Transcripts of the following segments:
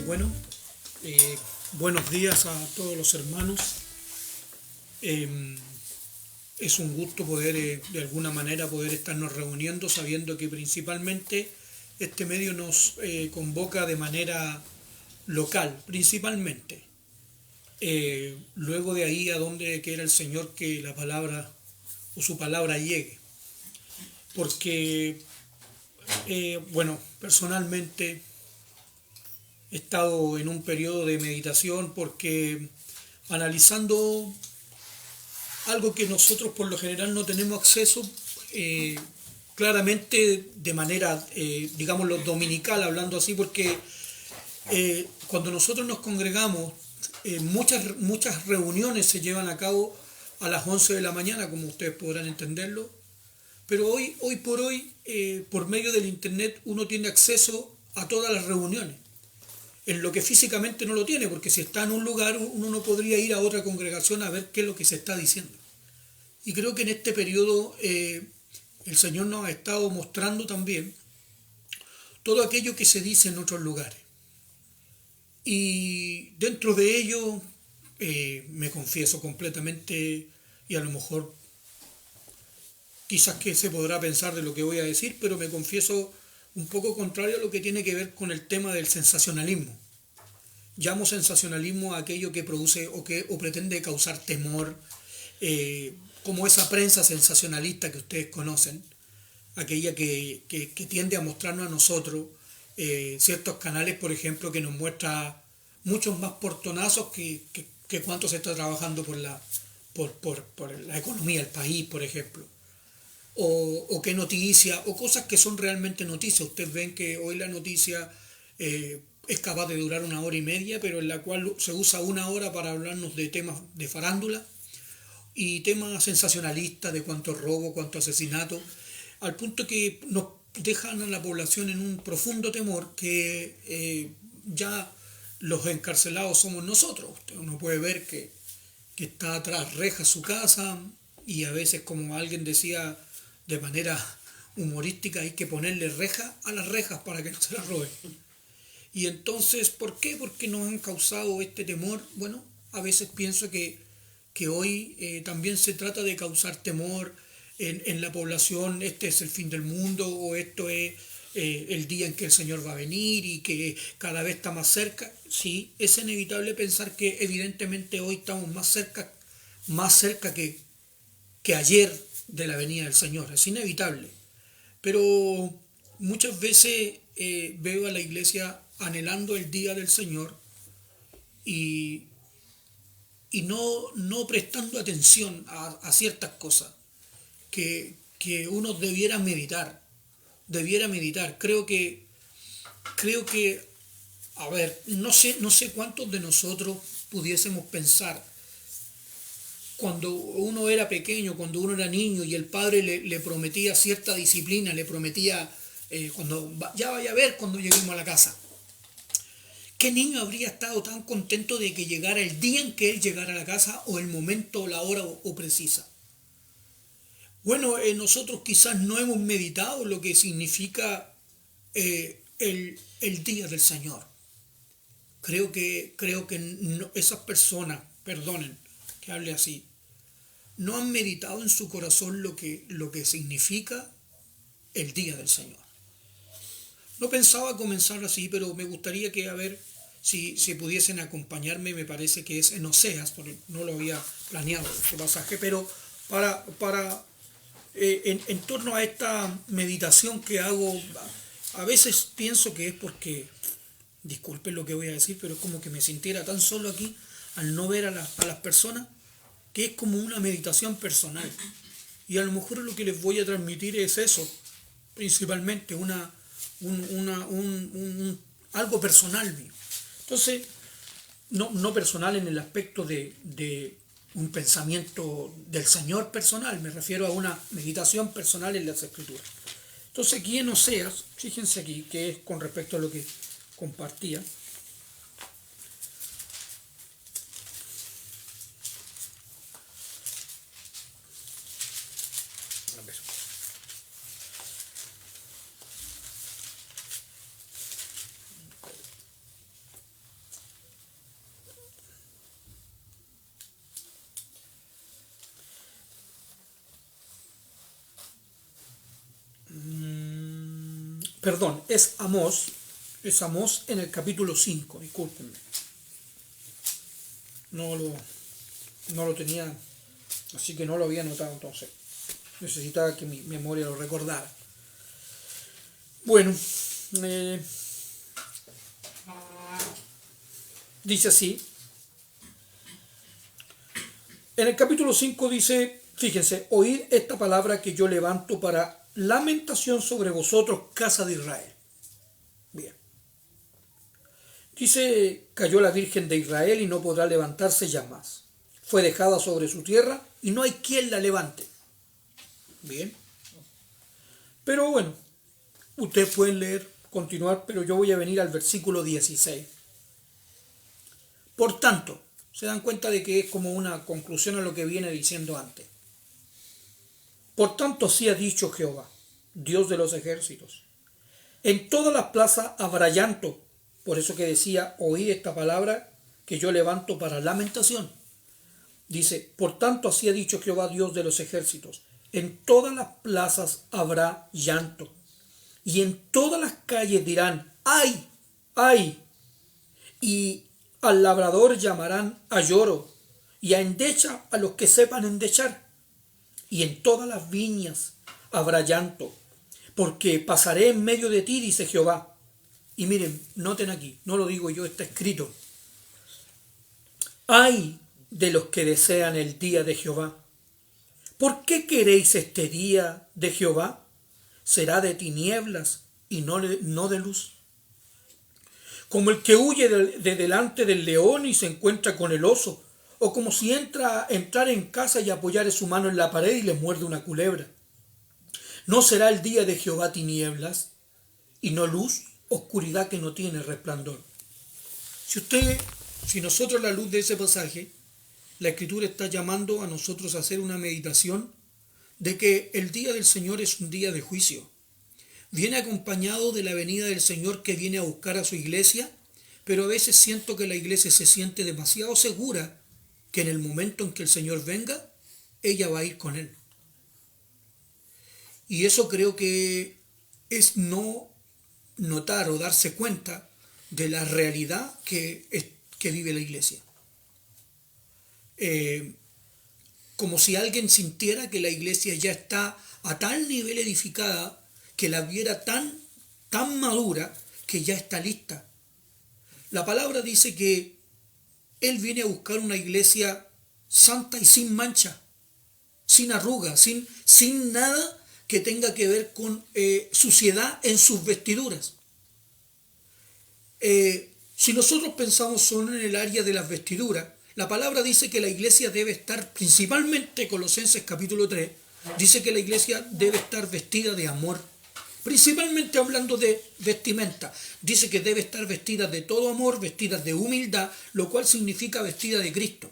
Bueno, buenos días a todos los hermanos. Eh, es un gusto poder, de alguna manera, poder estarnos reuniendo, sabiendo que principalmente este medio nos convoca de manera local, principalmente. Luego de ahí a donde quiera el Señor que la palabra o su palabra llegue. Porque, bueno, personalmente he estado en un periodo de meditación porque analizando algo que nosotros por lo general no tenemos acceso, eh, claramente de manera, digámoslo, dominical, hablando así, porque cuando nosotros nos congregamos, muchas reuniones se llevan a cabo a las 11 de la mañana, como ustedes podrán entenderlo, pero hoy por hoy, por medio del Internet, uno tiene acceso a todas las reuniones en lo que físicamente no lo tiene, porque si está en un lugar uno no podría ir a otra congregación a ver qué es lo que se está diciendo. Y creo que en este periodo el Señor nos ha estado mostrando también todo aquello que se dice en otros lugares. Y dentro de ello me confieso completamente, y a lo mejor quizás que se podrá pensar de lo que voy a decir, pero me confieso un poco contrario a lo que tiene que ver con el tema del sensacionalismo. Llamo sensacionalismo a aquello que produce o pretende causar temor, como esa prensa sensacionalista que ustedes conocen, aquella que tiende a mostrarnos a nosotros ciertos canales, por ejemplo, que nos muestra muchos más portonazos que cuánto se está trabajando por la economía del país, por ejemplo. O qué noticia, o cosas que son realmente noticias. Ustedes ven que hoy la noticia es capaz de durar una hora y media, pero en la cual se usa una hora para hablarnos de temas de farándula y temas sensacionalistas de cuánto robo, cuánto asesinato, al punto que nos dejan a la población en un profundo temor que ya los encarcelados somos nosotros. Uno puede ver que está tras rejas su casa y a veces, como alguien decía de manera humorística, hay que ponerle reja a las rejas para que no se las roben. Y entonces, ¿por qué? Porque nos han causado este temor. Bueno, a veces pienso que hoy también se trata de causar temor en la población. Este es el fin del mundo, o esto es el día en que el Señor va a venir y que cada vez está más cerca. Sí, es inevitable pensar que evidentemente hoy estamos más cerca que ayer de la venida del Señor. Es inevitable. Pero muchas veces veo a la iglesia anhelando el día del Señor y, y no prestando atención a ciertas cosas que uno debiera meditar. Creo que, a ver, no sé cuántos de nosotros pudiésemos pensar cuando uno era pequeño, cuando uno era niño y el padre le prometía cierta disciplina, le prometía, ya vaya a ver cuando lleguemos a la casa. ¿Qué niño habría estado tan contento de que llegara el día en que él llegara a la casa, o el momento o la hora o precisa? Bueno, nosotros quizás no hemos meditado lo que significa el día del Señor. Creo que esas personas, perdonen que hable así, no han meditado en su corazón lo que significa el día del Señor. No pensaba comenzar así, pero me gustaría que, a ver, si pudiesen acompañarme. Me parece que es en Oseas, porque no lo había planeado este pasaje, pero en torno a esta meditación que hago, a veces pienso que es porque, disculpen lo que voy a decir, pero es como que me sintiera tan solo aquí al no ver a las personas, que es como una meditación personal. Y a lo mejor lo que les voy a transmitir es eso, principalmente algo personal mío. Entonces, no personal en el aspecto de un pensamiento del Señor personal, me refiero a una meditación personal en las Escrituras. Entonces, aquí en Oseas, fíjense aquí, que es con respecto a lo que compartía. A ver. perdón, es Amós en el capítulo 5, discúlpenme. No lo, no lo tenía, así que no lo había notado entonces. Necesitaba que mi memoria lo recordara. Bueno, dice así. En el capítulo 5 dice, fíjense, oíd esta palabra que yo levanto para lamentación sobre vosotros, casa de Israel. Bien. Dice, cayó la Virgen de Israel y no podrá levantarse ya más. Fue dejada sobre su tierra y no hay quien la levante. Bien. Pero bueno, ustedes pueden leer, continuar, pero yo voy a venir al versículo 16. Por tanto, se dan cuenta de que es como una conclusión a lo que viene diciendo antes. Por tanto, así ha dicho Jehová, Dios de los ejércitos. En todas las plazas habrá llanto. Por eso que decía, oí esta palabra que yo levanto para lamentación. Dice, por tanto, así ha dicho Jehová, Dios de los ejércitos. En todas las plazas habrá llanto. Y en todas las calles dirán, ¡ay! ¡ay! Y al labrador llamarán a lloro, y a endecha a los que sepan endechar. Y en todas las viñas habrá llanto, porque pasaré en medio de ti, dice Jehová. Y miren, noten aquí, no lo digo yo, está escrito. ¡ay de los que desean el día de Jehová! ¿Por qué queréis este día de Jehová? Será de tinieblas y no de luz. Como el que huye de delante del león y se encuentra con el oso, o como si entrar en casa y apoyare su mano en la pared y le muerde una culebra. ¿No será el día de Jehová tinieblas y no luz, oscuridad que no tiene resplandor? Si nosotros a la luz de ese pasaje, la Escritura está llamando a nosotros a hacer una meditación de que el día del Señor es un día de juicio. Viene acompañado de la venida del Señor que viene a buscar a su iglesia, pero a veces siento que la iglesia se siente demasiado segura que en el momento en que el Señor venga, ella va a ir con Él. Y eso creo que es no notar o darse cuenta de la realidad que vive la iglesia. Como si alguien sintiera que la iglesia ya está a tal nivel edificada, que la viera tan madura, que ya está lista. La palabra dice que Él viene a buscar una iglesia santa y sin mancha, sin arruga, sin nada que tenga que ver con suciedad en sus vestiduras. Si nosotros pensamos solo en el área de las vestiduras, la palabra dice que la iglesia debe estar, principalmente Colosenses capítulo 3, dice que la iglesia debe estar vestida de amor. Principalmente hablando de vestimenta, dice que debe estar vestida de todo amor, vestida de humildad, lo cual significa vestida de Cristo.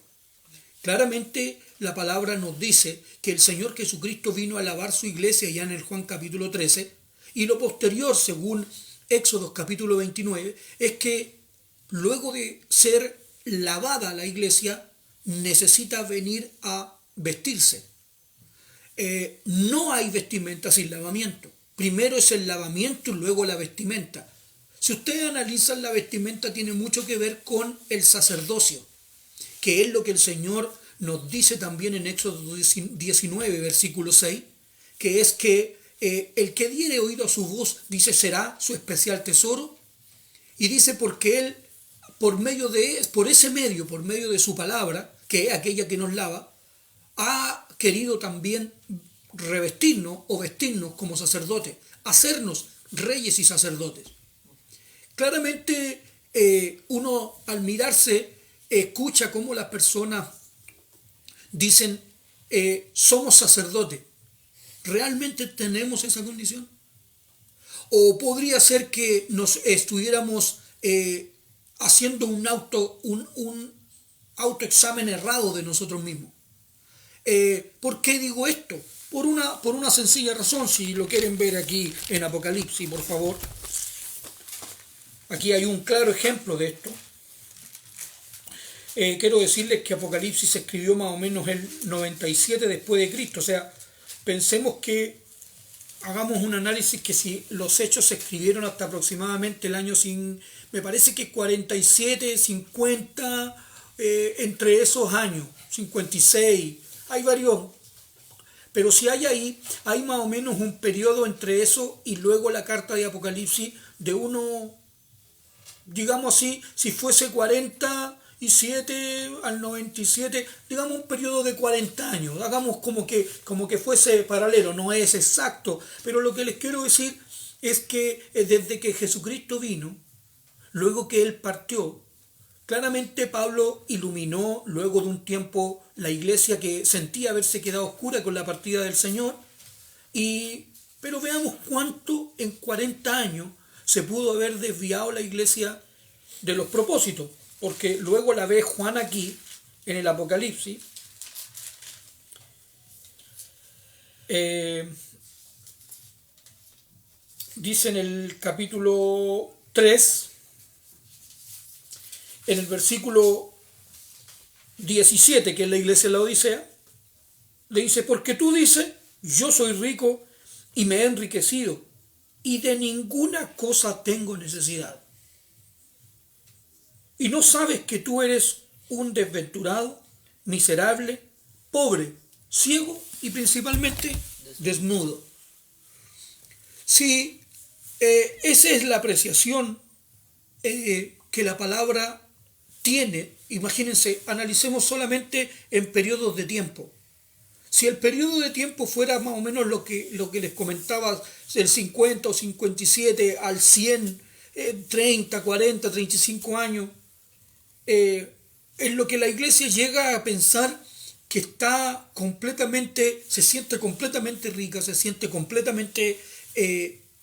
Claramente la palabra nos dice que el Señor Jesucristo vino a lavar su iglesia ya en el Juan capítulo 13, y lo posterior, según Éxodo capítulo 29, es que luego de ser lavada la iglesia, necesita venir a vestirse. No hay vestimenta sin lavamiento. Primero es el lavamiento y luego la vestimenta. Si ustedes analizan, la vestimenta tiene mucho que ver con el sacerdocio, que es lo que el Señor nos dice también en Éxodo 19, versículo 6, que es que el que diere oído a su voz, dice, será su especial tesoro, y dice porque Él, por medio de su palabra, que es aquella que nos lava, ha querido también revestirnos o vestirnos como sacerdotes, hacernos reyes y sacerdotes. Claramente uno al mirarse escucha cómo las personas dicen somos sacerdotes. ¿Realmente tenemos esa condición? O podría ser que nos estuviéramos haciendo un autoexamen errado de nosotros mismos. ¿Por qué digo esto? Por una sencilla razón, si lo quieren ver aquí en Apocalipsis, por favor. Aquí hay un claro ejemplo de esto. Quiero decirles que Apocalipsis se escribió más o menos el 97 después de Cristo. O sea, pensemos que hagamos un análisis que si los hechos se escribieron hasta aproximadamente el año me parece que 47, 50, entre esos años, 56, hay varios, pero si hay ahí, hay más o menos un periodo entre eso y luego la carta de Apocalipsis de uno, digamos así, si fuese 47 al 97, digamos un periodo de 40 años, hagamos como que fuese paralelo, no es exacto, pero lo que les quiero decir es que desde que Jesucristo vino, luego que Él partió, claramente Pablo iluminó luego de un tiempo la iglesia que sentía haberse quedado oscura con la partida del Señor, pero veamos cuánto en 40 años se pudo haber desviado la iglesia de los propósitos, porque luego la ve Juan aquí en el Apocalipsis. Dice en el capítulo 3, en el versículo 17, que es la iglesia de la Odisea, le dice, porque tú dices, yo soy rico y me he enriquecido y de ninguna cosa tengo necesidad. Y no sabes que tú eres un desventurado, miserable, pobre, ciego y principalmente desnudo. Sí, esa es la apreciación que la palabra tiene. Imagínense, analicemos solamente en periodos de tiempo. Si el periodo de tiempo fuera más o menos lo que les comentaba, del 50 o 57 al 100, 30, 40, 35 años, en lo que la iglesia llega a pensar que está completamente, se siente completamente rica, se siente completamente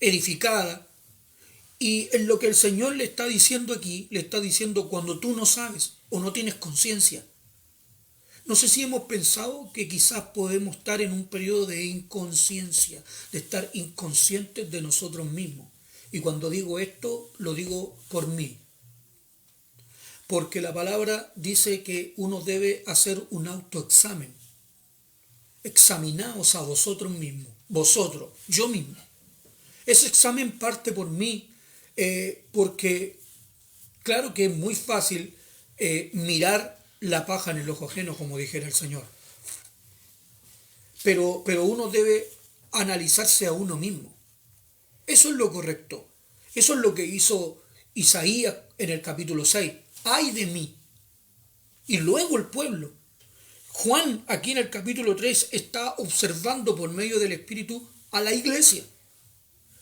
edificada. Y en lo que el Señor le está diciendo aquí, le está diciendo cuando tú no sabes o no tienes conciencia. No sé si hemos pensado que quizás podemos estar en un periodo de inconsciencia, de estar inconscientes de nosotros mismos. Y cuando digo esto, lo digo por mí. Porque la palabra dice que uno debe hacer un autoexamen. Examinaos a vosotros mismos, vosotros, yo mismo. Ese examen parte por mí, porque claro que es muy fácil mirar la paja en el ojo ajeno, como dijera el Señor. Pero uno debe analizarse a uno mismo. Eso es lo correcto. Eso es lo que hizo Isaías en el capítulo 6. ¡Ay de mí! Y luego el pueblo. Juan, aquí en el capítulo 3, está observando por medio del Espíritu a la iglesia.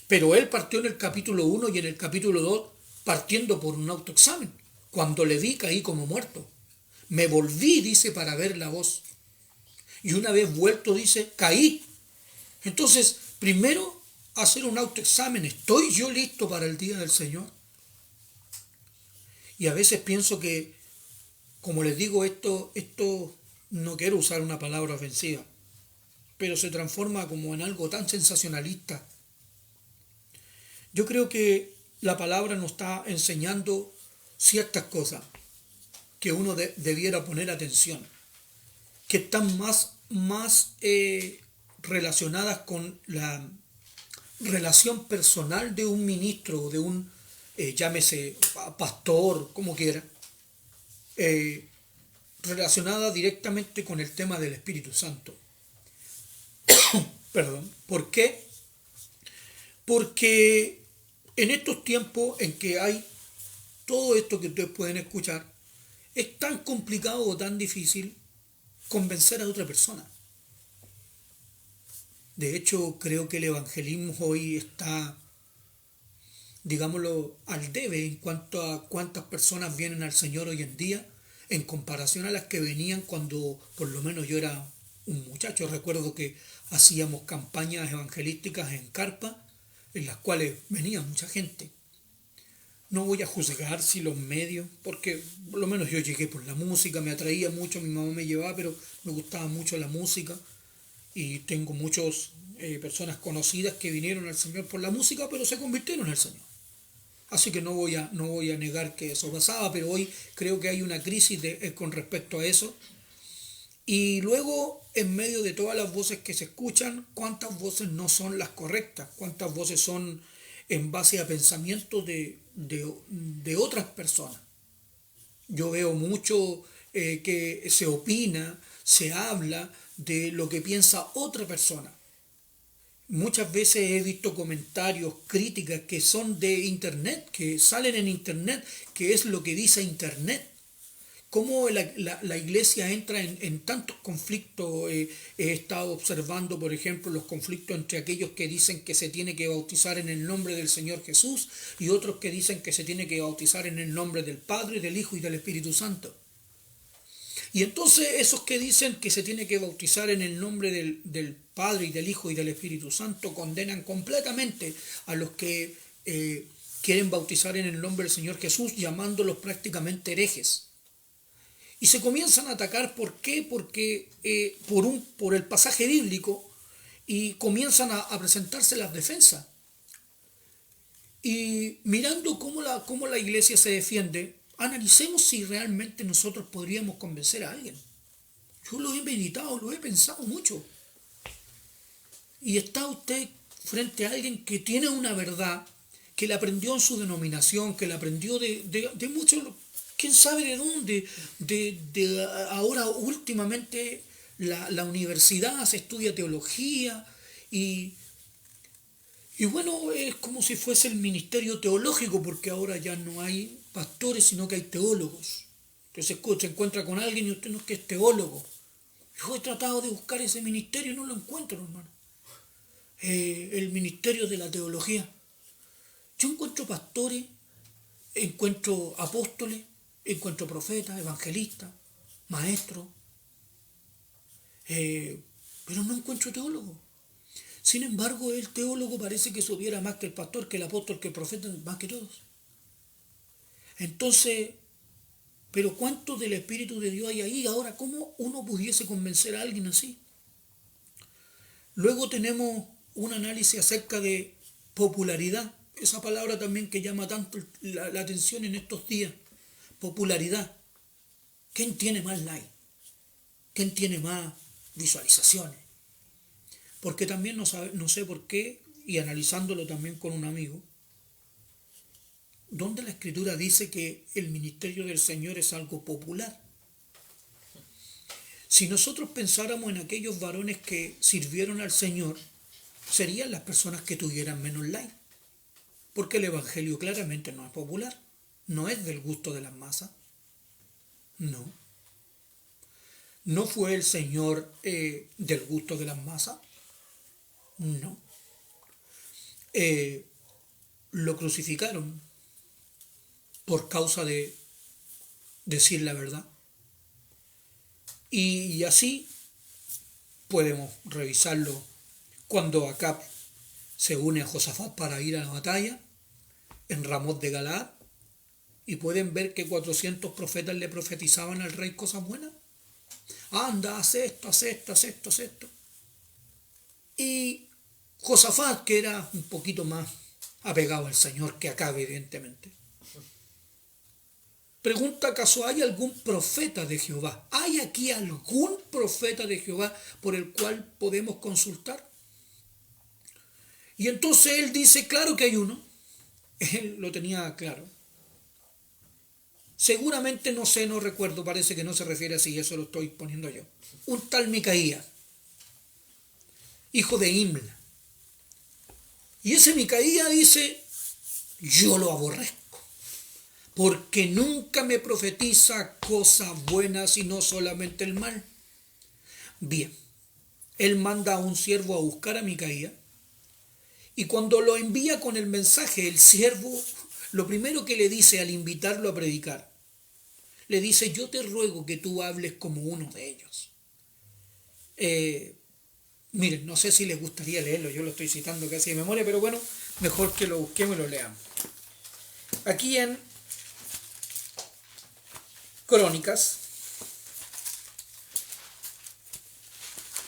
Pero él partió en el capítulo 1 y en el capítulo 2 partiendo por un autoexamen. Cuando le vi caí como muerto. Me volví, dice, para ver la voz. Y una vez vuelto, dice, caí. Entonces, primero hacer un autoexamen. ¿Estoy yo listo para el día del Señor? Y a veces pienso que, como les digo, esto no quiero usar una palabra ofensiva, pero se transforma como en algo tan sensacionalista. Yo creo que la palabra nos está enseñando ciertas cosas que uno debiera poner atención, que están más relacionadas con la relación personal de un ministro, de un, llámese pastor, como quiera, relacionada directamente con el tema del Espíritu Santo. Perdón. ¿Por qué? Porque en estos tiempos en que hay todo esto que ustedes pueden escuchar, es tan complicado o tan difícil convencer a otra persona. De hecho, creo que el evangelismo hoy está, digámoslo, al debe en cuanto a cuántas personas vienen al Señor hoy en día, en comparación a las que venían cuando por lo menos yo era un muchacho. Recuerdo que hacíamos campañas evangelísticas en carpa, en las cuales venía mucha gente. No voy a juzgar si los medios, porque por lo menos yo llegué por la música, me atraía mucho, mi mamá me llevaba, pero me gustaba mucho la música y tengo muchas personas conocidas que vinieron al Señor por la música, pero se convirtieron al Señor. Así que no voy a negar que eso pasaba, pero hoy creo que hay una crisis con respecto a eso. Y luego, en medio de todas las voces que se escuchan, ¿cuántas voces no son las correctas? ¿Cuántas voces son en base a pensamientos de otras personas? Yo veo mucho que se opina, se habla de lo que piensa otra persona. Muchas veces he visto comentarios, críticas que son de internet, que salen en internet, que es lo que dice internet. Cómo la iglesia entra en tantos conflictos. He estado observando, por ejemplo, los conflictos entre aquellos que dicen que se tiene que bautizar en el nombre del Señor Jesús y otros que dicen que se tiene que bautizar en el nombre del Padre, del Hijo y del Espíritu Santo. Y entonces esos que dicen que se tiene que bautizar en el nombre del Padre y del Hijo y del Espíritu Santo condenan completamente a los que quieren bautizar en el nombre del Señor Jesús, llamándolos prácticamente herejes. Y se comienzan a atacar, ¿por qué? Porque por el pasaje bíblico, y comienzan a presentarse las defensas. Y mirando cómo la iglesia se defiende, analicemos si realmente nosotros podríamos convencer a alguien. Yo lo he meditado, lo he pensado mucho. Y está usted frente a alguien que tiene una verdad, que la aprendió en su denominación, que la aprendió de muchos, quién sabe de dónde, ahora últimamente la universidad se estudia teología y, y bueno, es como si fuese el ministerio teológico, porque ahora ya no hay pastores, sino que hay teólogos. Entonces se encuentra con alguien y usted no es que es teólogo. Yo he tratado de buscar ese ministerio y no lo encuentro, hermano. El ministerio de la teología. Yo encuentro pastores, encuentro apóstoles, encuentro profetas, evangelistas, maestros, pero no encuentro teólogos. Sin embargo, el teólogo parece que supiera más que el pastor, que el apóstol, que el profeta, más que todos. Entonces, pero ¿cuánto del Espíritu de Dios hay ahí? Ahora, ¿cómo uno pudiese convencer a alguien así? Luego tenemos un análisis acerca de popularidad, esa palabra también que llama tanto la atención en estos días. Popularidad. ¿Quién tiene más like? ¿Quién tiene más visualizaciones? Porque también no sé por qué, y analizándolo también con un amigo, donde la Escritura dice que el ministerio del Señor es algo popular. Si nosotros pensáramos en aquellos varones que sirvieron al Señor, serían las personas que tuvieran menos like. Porque el Evangelio claramente no es popular, no es del gusto de las masas. No. ¿No fue el Señor del gusto de las masas? No. Lo crucificaron por causa de decir la verdad. Y así podemos revisarlo cuando Acab se une a Josafat para ir a la batalla en Ramot de Galaad, y pueden ver que 400 profetas le profetizaban al rey cosas buenas. Anda, haz esto, haz esto, haz esto, haz esto. Y Josafat, que era un poquito más apegado al Señor que Acab, evidentemente, pregunta: ¿acaso hay algún profeta de Jehová? ¿Hay aquí algún profeta de Jehová por el cual podemos consultar? Y entonces él dice: claro que hay uno. Él lo tenía claro. Seguramente, no sé, no recuerdo, parece que no se refiere así, eso lo estoy poniendo yo. Un tal Micaías, hijo de Imla. Y ese Micaías dice: yo lo aborrezco, porque nunca me profetiza cosas buenas, sino solamente el mal. Bien, él manda a un siervo a buscar a Micaías, y cuando lo envía con el mensaje, el siervo, lo primero que le dice al invitarlo a predicar, le dice: yo te ruego que tú hables como uno de ellos. Miren, no sé si les gustaría leerlo, yo lo estoy citando casi de memoria, pero bueno, mejor que lo busquemos y lo leamos. Aquí en Crónicas,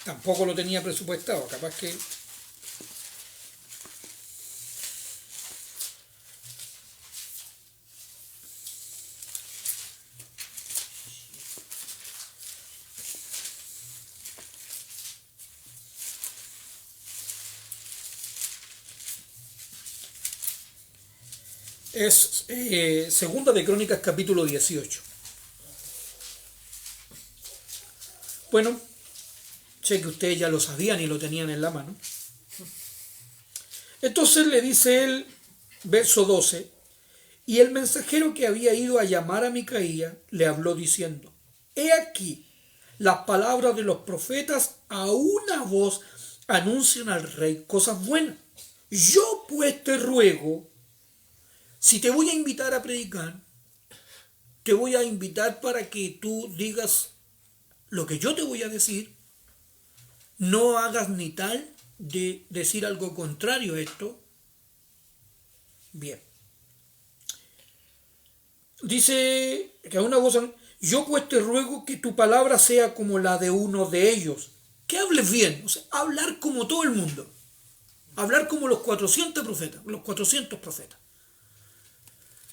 tampoco lo tenía presupuestado, capaz que... Es Segunda de Crónicas, capítulo 18. Bueno, sé que ustedes ya lo sabían y lo tenían en la mano. Entonces le dice él, verso 12, y el mensajero que había ido a llamar a Micaía le habló diciendo, he aquí, las palabras de los profetas a una voz anuncian al rey cosas buenas. Yo pues te ruego, si te voy a invitar a predicar, te voy a invitar para que tú digas lo que yo te voy a decir, no hagas ni tal de decir algo contrario a esto. Bien. Dice que a una voz, yo pues te ruego que tu palabra sea como la de uno de ellos, que hables bien, o sea, hablar como todo el mundo, hablar como los 400 profetas.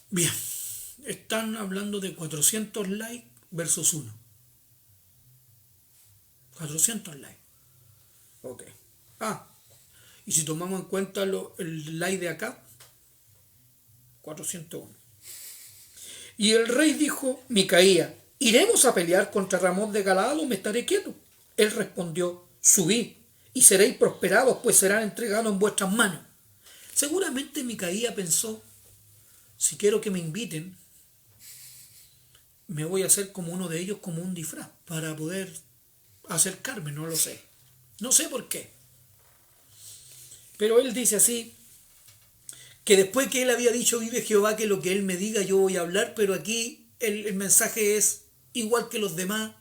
Bien, están hablando de 400 likes versus 1. 400 likes. Ok. Y si tomamos en cuenta el like de acá, 401. Y el rey dijo, Micaía, ¿iremos a pelear contra Ramón de Galaad o me estaré quieto? Él respondió, subid y seréis prosperados, pues serán entregados en vuestras manos. Seguramente Micaía pensó, si quiero que me inviten, me voy a hacer como uno de ellos, como un disfraz, para poder acercarme, no lo sé. No sé por qué. Pero él dice así, que después que él había dicho, vive Jehová, que lo que él me diga yo voy a hablar, pero aquí el mensaje es igual que los demás.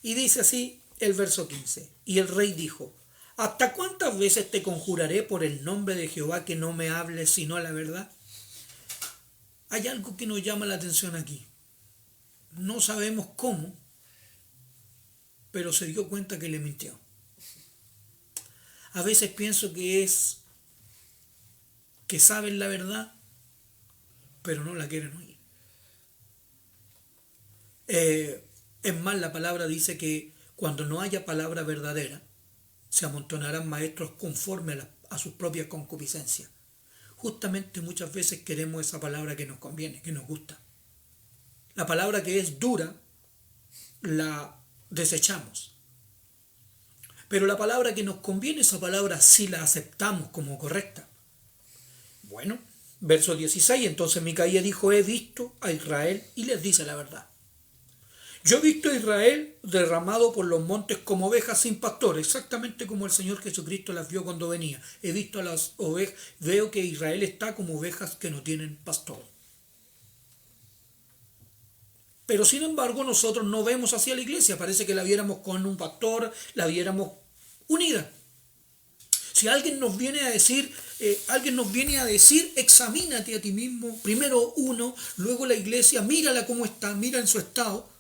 Y dice así el verso 15, y el rey dijo, ¿hasta cuántas veces te conjuraré por el nombre de Jehová que no me hables sino la verdad? Hay algo que nos llama la atención aquí. No sabemos cómo, pero se dio cuenta que le mintió. A veces pienso que saben la verdad, pero no la quieren oír. Es más, la palabra dice que cuando no haya palabra verdadera, se amontonarán maestros conforme a sus propias concupiscencias. Justamente muchas veces queremos esa palabra que nos conviene, que nos gusta. La palabra que es dura, la desechamos. Pero la palabra que nos conviene, esa palabra sí la aceptamos como correcta. Bueno, verso 16, entonces Micaía dijo, he visto a Israel, y les dice la verdad. Yo he visto a Israel derramado por los montes como ovejas sin pastor, exactamente como el Señor Jesucristo las vio cuando venía. He visto a las ovejas, veo que Israel está como ovejas que no tienen pastor. Pero sin embargo nosotros no vemos hacia la iglesia, parece que la viéramos con un pastor, la viéramos unida. Si alguien nos viene a decir, examínate a ti mismo, primero uno, luego la iglesia, mírala cómo está, mira en su estado,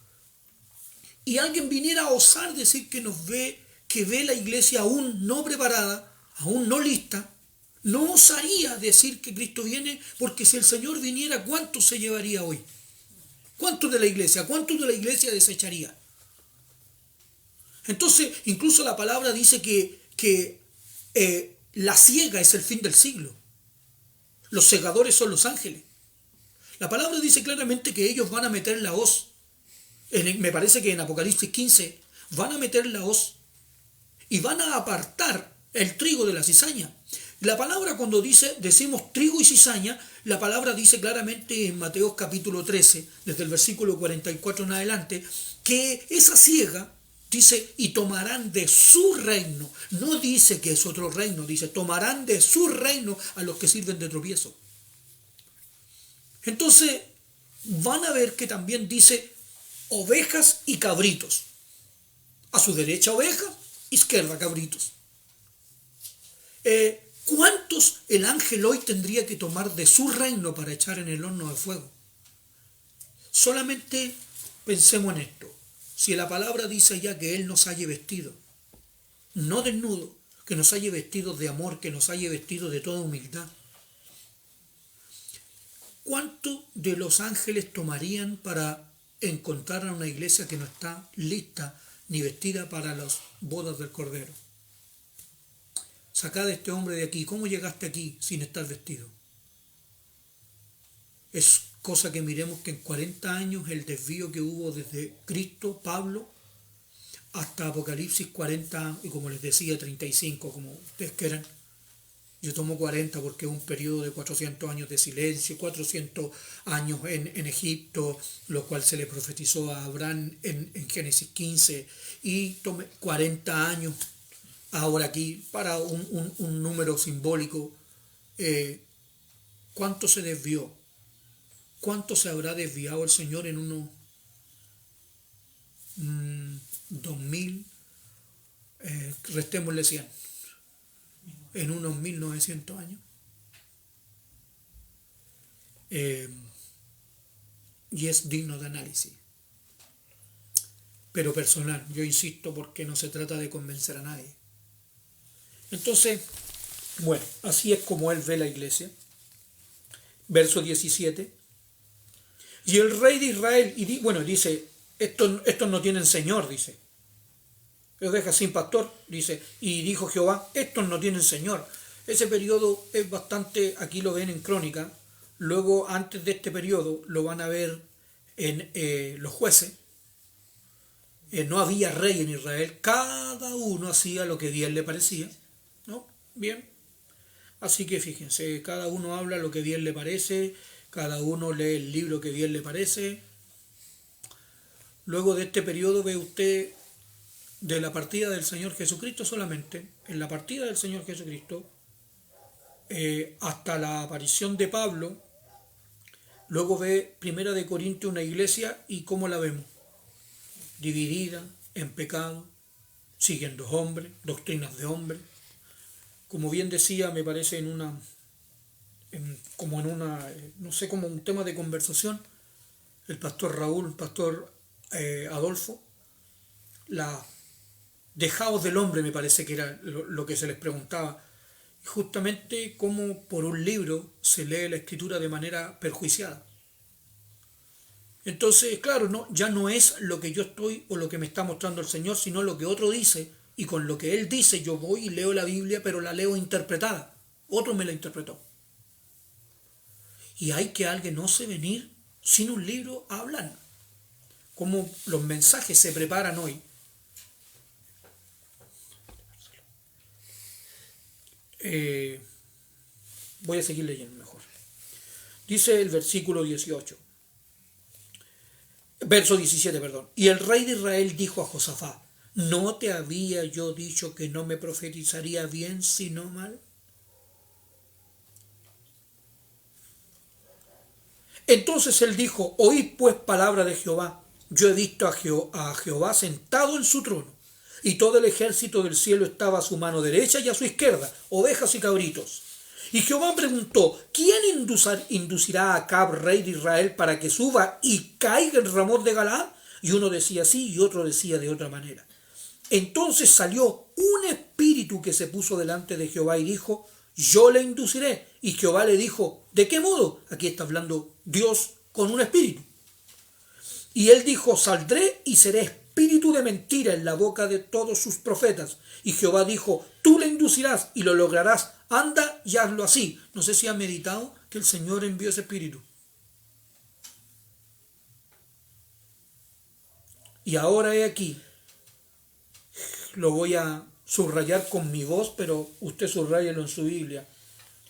y alguien viniera a osar decir que ve la iglesia aún no preparada, aún no lista, no osaría decir que Cristo viene, porque si el Señor viniera, ¿cuántos se llevaría hoy? ¿Cuántos de la iglesia? ¿Cuántos de la iglesia desecharía? Entonces, incluso la palabra dice que la siega es el fin del siglo. Los segadores son los ángeles. La palabra dice claramente que ellos van a meter la hoz. Me parece que en Apocalipsis 15 van a meter la hoz y van a apartar el trigo de la cizaña. La palabra cuando decimos trigo y cizaña, la palabra dice claramente en Mateo capítulo 13, desde el versículo 44 en adelante, que esa siega, dice, y tomarán de su reino. No dice que es otro reino, dice, tomarán de su reino a los que sirven de tropiezo. Entonces, van a ver que también dice ovejas y cabritos. A su derecha ovejas, izquierda cabritos. ¿Cuántos el ángel hoy tendría que tomar de su reino para echar en el horno de fuego? Solamente pensemos en esto. Si la palabra dice ya que Él nos haya vestido, no desnudo, que nos haya vestido de amor, que nos haya vestido de toda humildad, ¿cuántos de los ángeles tomarían para encontrar a una iglesia que no está lista ni vestida para las bodas del Cordero? Sacad a este hombre de aquí. ¿Cómo llegaste aquí sin estar vestido? Es cosa que miremos que en 40 años el desvío que hubo desde Cristo, Pablo, hasta Apocalipsis 40, y como les decía, 35, como ustedes quieran. Yo tomo 40 porque es un periodo de 400 años de silencio, 400 años en Egipto, lo cual se le profetizó a Abraham en Génesis 15, y tomé 40 años ahora aquí para un número simbólico. ¿Cuánto se desvió? ¿Cuánto se habrá desviado el Señor en unos 2000? Restémosle 100, en unos 1900 años. Y es digno de análisis, pero personal, yo insisto, porque no se trata de convencer a nadie. Entonces, bueno, así es como él ve la iglesia. Verso 17. Y el rey de Israel, dice, estos no tienen señor, dice. Los deja sin pastor, dice. Y dijo Jehová, estos no tienen señor. Ese periodo es bastante, aquí lo ven en Crónica. Luego, antes de este periodo, lo van a ver en los jueces. No había rey en Israel. Cada uno hacía lo que bien le parecía. ¿No? Bien. Así que fíjense, cada uno habla lo que bien le parece. Cada uno lee el libro que bien le parece. Luego de este periodo ve usted de la partida del Señor Jesucristo solamente, en la partida del Señor Jesucristo, hasta la aparición de Pablo. Luego ve Primera de Corintios una iglesia y cómo la vemos, dividida, en pecado, siguiendo hombres, doctrinas de hombres. Como bien decía, me parece no sé, como un tema de conversación, el pastor Raúl, el pastor Adolfo, dejaos del hombre, me parece que era lo que se les preguntaba. Y justamente como por un libro se lee la escritura de manera perjuiciada. Entonces, claro, ya no es lo que yo estoy o lo que me está mostrando el Señor, sino lo que otro dice, y con lo que Él dice yo voy y leo la Biblia, pero la leo interpretada. Otro me la interpretó. Y hay que alguien no se venir sin un libro a hablar. Como los mensajes se preparan hoy. Voy a seguir leyendo mejor. Dice el versículo 18. Verso 17, perdón. Y el rey de Israel dijo a Josafat, ¿no te había yo dicho que no me profetizaría bien sino mal? Entonces él dijo, oíd pues palabra de Jehová. Yo he visto a Jehová sentado en su trono, y todo el ejército del cielo estaba a su mano derecha y a su izquierda, ovejas y cabritos. Y Jehová preguntó, ¿quién inducirá a Acab, rey de Israel, para que suba y caiga en Ramot de Galaad? Y uno decía así y otro decía de otra manera. Entonces salió un espíritu que se puso delante de Jehová y dijo, yo le induciré. Y Jehová le dijo, ¿de qué modo? Aquí está hablando Dios con un espíritu. Y él dijo, saldré y seré espíritu de mentira en la boca de todos sus profetas. Y Jehová dijo, tú le inducirás y lo lograrás. Anda y hazlo así. No sé si ha meditado que el Señor envió ese espíritu. Y ahora he aquí, lo voy a subrayar con mi voz, pero usted subrayelo en su Biblia.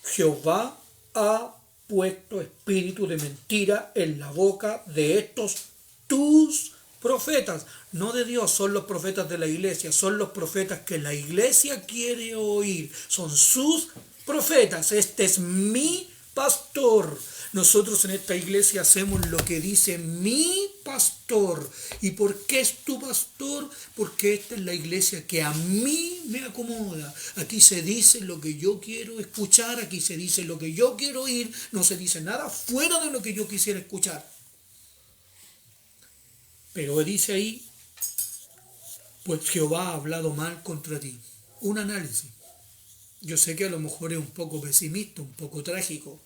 Jehová ha puesto espíritu de mentira en la boca de estos tus profetas. No de Dios, son los profetas de la iglesia, son los profetas que la iglesia quiere oír, son sus profetas. Este es mi pastor. Nosotros en esta iglesia hacemos lo que dice mi pastor. ¿Y por qué es tu pastor? Porque esta es la iglesia que a mí me acomoda. Aquí se dice lo que yo quiero escuchar, aquí se dice lo que yo quiero oír, no se dice nada fuera de lo que yo quisiera escuchar. Pero dice ahí, pues Jehová ha hablado mal contra ti. Un análisis. Yo sé que a lo mejor es un poco pesimista, un poco trágico.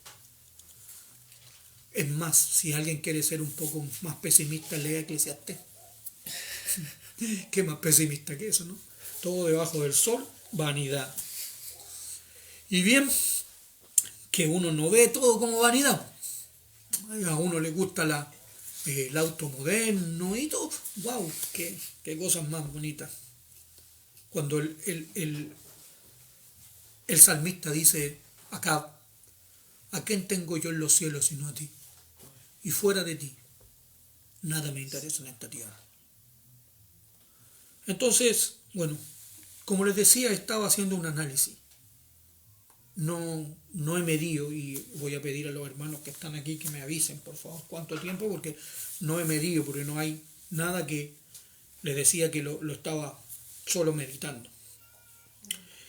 Es más, si alguien quiere ser un poco más pesimista, lea Eclesiastés. ¿Qué más pesimista que eso, no? Todo debajo del sol, vanidad. Y bien, que uno no ve todo como vanidad. a uno le gusta el auto moderno y todo. ¡Wow! ¡Qué cosas más bonitas! Cuando el salmista dice acá, ¿a quién tengo yo en los cielos sino a ti? Y fuera de ti, nada me interesa en esta tierra. Entonces, bueno, como les decía, estaba haciendo un análisis. No he medido, y voy a pedir a los hermanos que están aquí que me avisen, por favor, cuánto tiempo, porque no he medido, porque no hay nada que les decía que lo estaba solo meditando.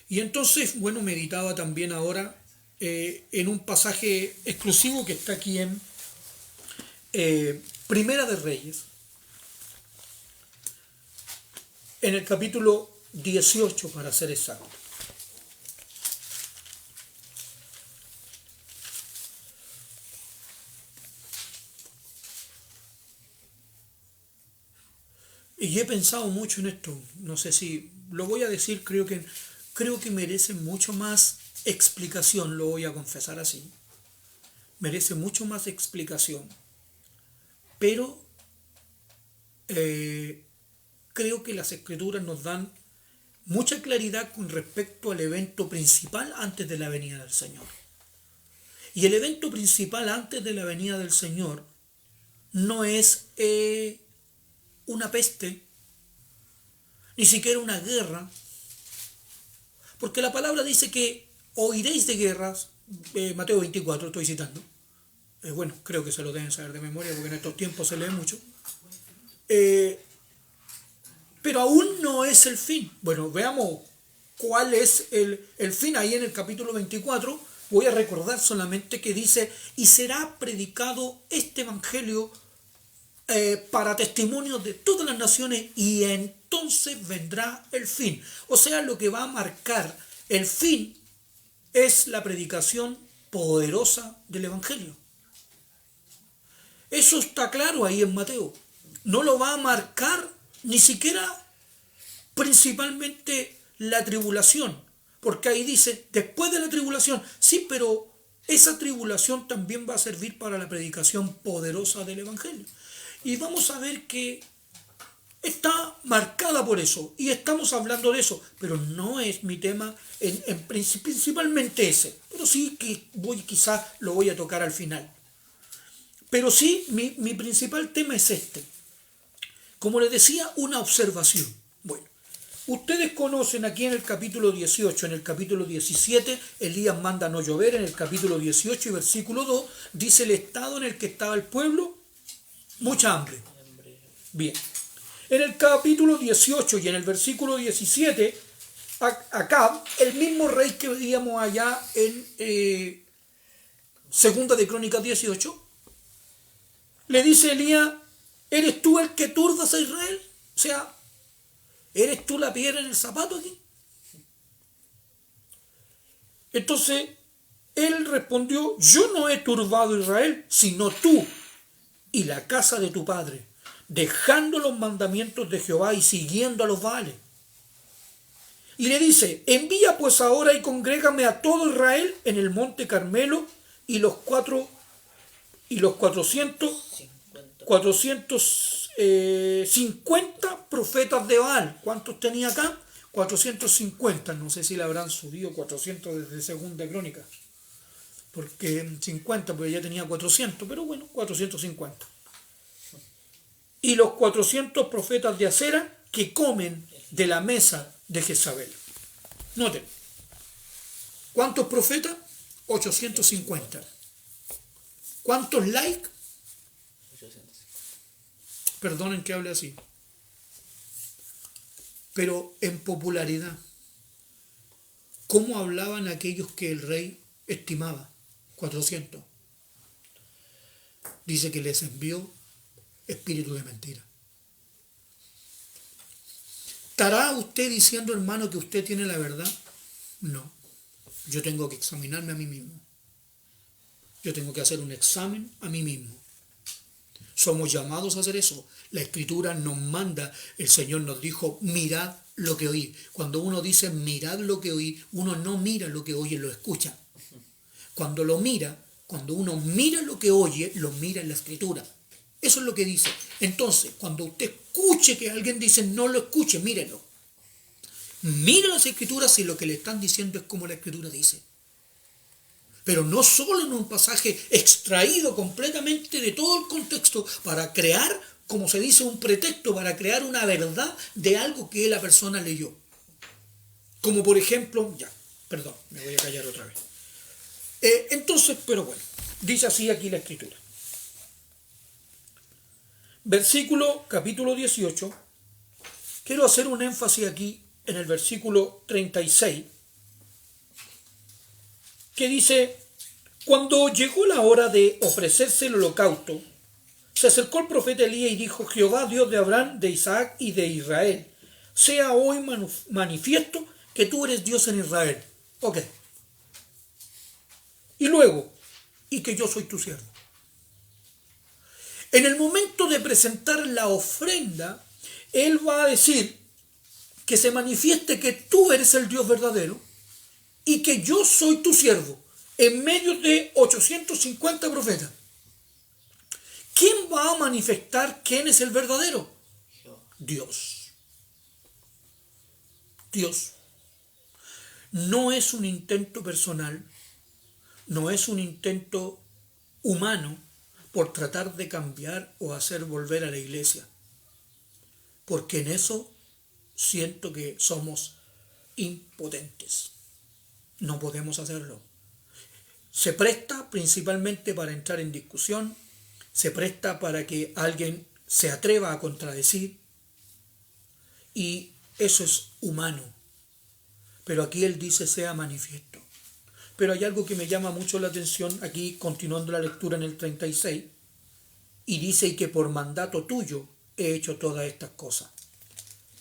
Y entonces, bueno, meditaba también ahora en un pasaje exclusivo que está aquí en Primera de Reyes, en el capítulo 18 para ser exacto. Y he pensado mucho en esto, no sé si lo voy a decir, creo que merece mucho más explicación, lo voy a confesar así, merece mucho más explicación, pero creo que las escrituras nos dan mucha claridad con respecto al evento principal antes de la venida del Señor. Y el evento principal antes de la venida del Señor no es una peste, ni siquiera una guerra, porque la palabra dice que oiréis de guerras, Mateo 24 estoy citando, bueno, creo que se lo deben saber de memoria porque en estos tiempos se lee mucho, pero aún no es el fin. Bueno, veamos cuál es el fin. Ahí en el capítulo 24 voy a recordar solamente que dice, y será predicado este evangelio para testimonio de todas las naciones, y entonces vendrá el fin. O sea, lo que va a marcar el fin es la predicación poderosa del evangelio. Eso está claro ahí en Mateo. No lo va a marcar ni siquiera principalmente la tribulación, porque ahí dice, después de la tribulación, sí, pero esa tribulación también va a servir para la predicación poderosa del evangelio. Y vamos a ver que está marcada por eso, y estamos hablando de eso, pero no es mi tema principalmente ese, pero sí que quizás lo voy a tocar al final. Pero sí, mi principal tema es este. Como les decía, una observación. Bueno, ustedes conocen aquí en el capítulo 18, en el capítulo 17, Elías manda no llover, en el capítulo 18 y versículo 2, dice el estado en el que estaba el pueblo, mucha hambre. Bien. En el capítulo 18 y en el versículo 17, acá, el mismo rey que veíamos allá en Segunda de Crónicas 18, le dice a Elías, ¿eres tú el que turbas a Israel? O sea, ¿eres tú la piedra en el zapato aquí? Entonces, él respondió, yo no he turbado a Israel, sino tú y la casa de tu padre, dejando los mandamientos de Jehová y siguiendo a los Baales. Y le dice, envía pues ahora y congrégame a todo Israel en el monte Carmelo, y los 450 profetas de Baal. ¿Cuántos tenía acá? 450. No sé si le habrán subido 400 desde Segunda Crónica, porque 50, porque ya tenía 400, pero bueno, 450. Y los 400 profetas de Acera que comen de la mesa de Jezabel. Noten, ¿cuántos profetas? 850. ¿Cuántos likes? Perdonen que hable así, pero en popularidad, ¿cómo hablaban aquellos que el rey estimaba? 400. Dice que les envió espíritu de mentira. ¿Estará usted diciendo, hermano, que usted tiene la verdad? No. Yo tengo que examinarme a mí mismo. Yo tengo que hacer un examen a mí mismo. Somos llamados a hacer eso. La Escritura nos manda, el Señor nos dijo, mirad lo que oí. Cuando uno dice mirad lo que oí, uno no mira lo que oye, lo escucha. Cuando lo mira, Cuando uno mira lo que oye, lo mira en la Escritura. Eso es lo que dice. Entonces, cuando usted escuche que alguien dice no lo escuche, mírelo. Mire las Escrituras si lo que le están diciendo es como la Escritura dice. Pero no solo en un pasaje extraído completamente de todo el contexto para crear, como se dice, un pretexto, para crear una verdad de algo que la persona leyó. Como por ejemplo, me voy a callar otra vez. Entonces, pero bueno, dice así aquí la Escritura. Versículo, capítulo 18. Quiero hacer un énfasis aquí en el versículo 36, que dice: cuando llegó la hora de ofrecerse el holocausto, se acercó el profeta Elías y dijo: Jehová, Dios de Abraham, de Isaac y de Israel, sea hoy manifiesto que tú eres Dios en Israel. Ok. Y luego, y que yo soy tu siervo. En el momento de presentar la ofrenda, él va a decir que se manifieste que tú eres el Dios verdadero y que yo soy tu siervo en medio de 850 profetas. ¿Quién va a manifestar quién es el verdadero? Dios. Dios. No es un intento personal, no es un intento humano por tratar de cambiar o hacer volver a la iglesia, porque en eso siento que somos impotentes. No podemos hacerlo. Se presta principalmente para entrar en discusión, se presta para que alguien se atreva a contradecir, y eso es humano. Pero aquí él dice sea manifiesto. Pero hay algo que me llama mucho la atención aquí, continuando la lectura en el 36, y dice: y que por mandato tuyo he hecho todas estas cosas.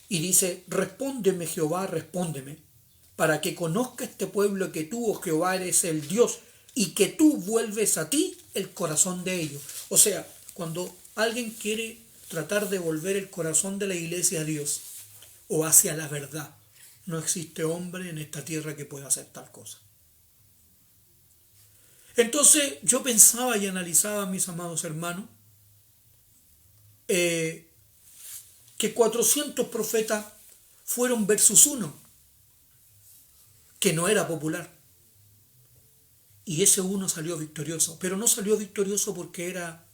Y dice: respóndeme, Jehová, respóndeme, para que conozca este pueblo que tú, oh Jehová, eres el Dios, y que tú vuelves a ti el corazón de ellos. O sea, cuando alguien quiere tratar de volver el corazón de la iglesia a Dios o hacia la verdad, no existe hombre en esta tierra que pueda hacer tal cosa. Entonces yo pensaba y analizaba, mis amados hermanos, que 400 profetas fueron versus uno, que no era popular. Y ese uno salió victorioso, pero no salió victorioso porque era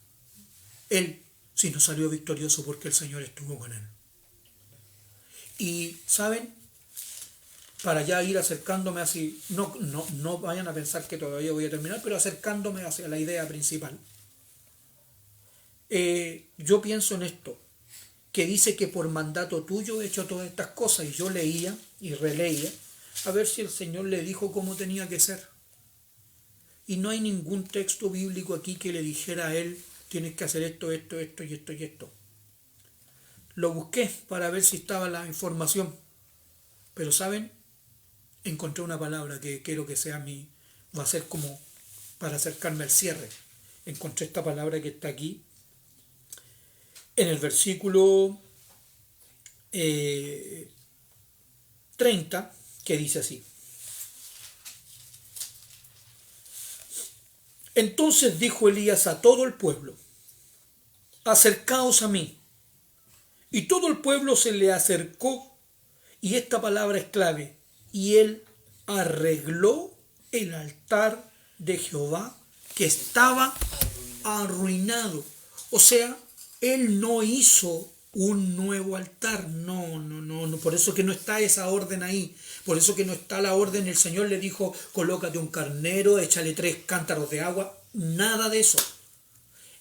él, sino salió victorioso porque el Señor estuvo con él. Y, ¿saben? Para ya ir acercándome así, no vayan a pensar que todavía voy a terminar, pero acercándome hacia la idea principal. Yo pienso en esto, que dice que por mandato tuyo he hecho todas estas cosas, y yo leía y releía a ver si el Señor le dijo cómo tenía que ser. Y no hay ningún texto bíblico aquí que le dijera a él: tienes que hacer esto, esto, esto y esto y esto. Lo busqué para ver si estaba la información, pero ¿saben? Encontré una palabra que quiero que sea va a ser como para acercarme al cierre. Encontré esta palabra que está aquí en el versículo 30, que dice así: entonces dijo Elías a todo el pueblo: acercaos a mí. Y todo el pueblo se le acercó, y esta palabra es clave: y él arregló el altar de Jehová que estaba arruinado. O sea, él no hizo un nuevo altar, no, por eso que no está esa orden ahí, por eso que no está la orden. El Señor le dijo: colócate un carnero, échale 3 cántaros de agua, nada de eso.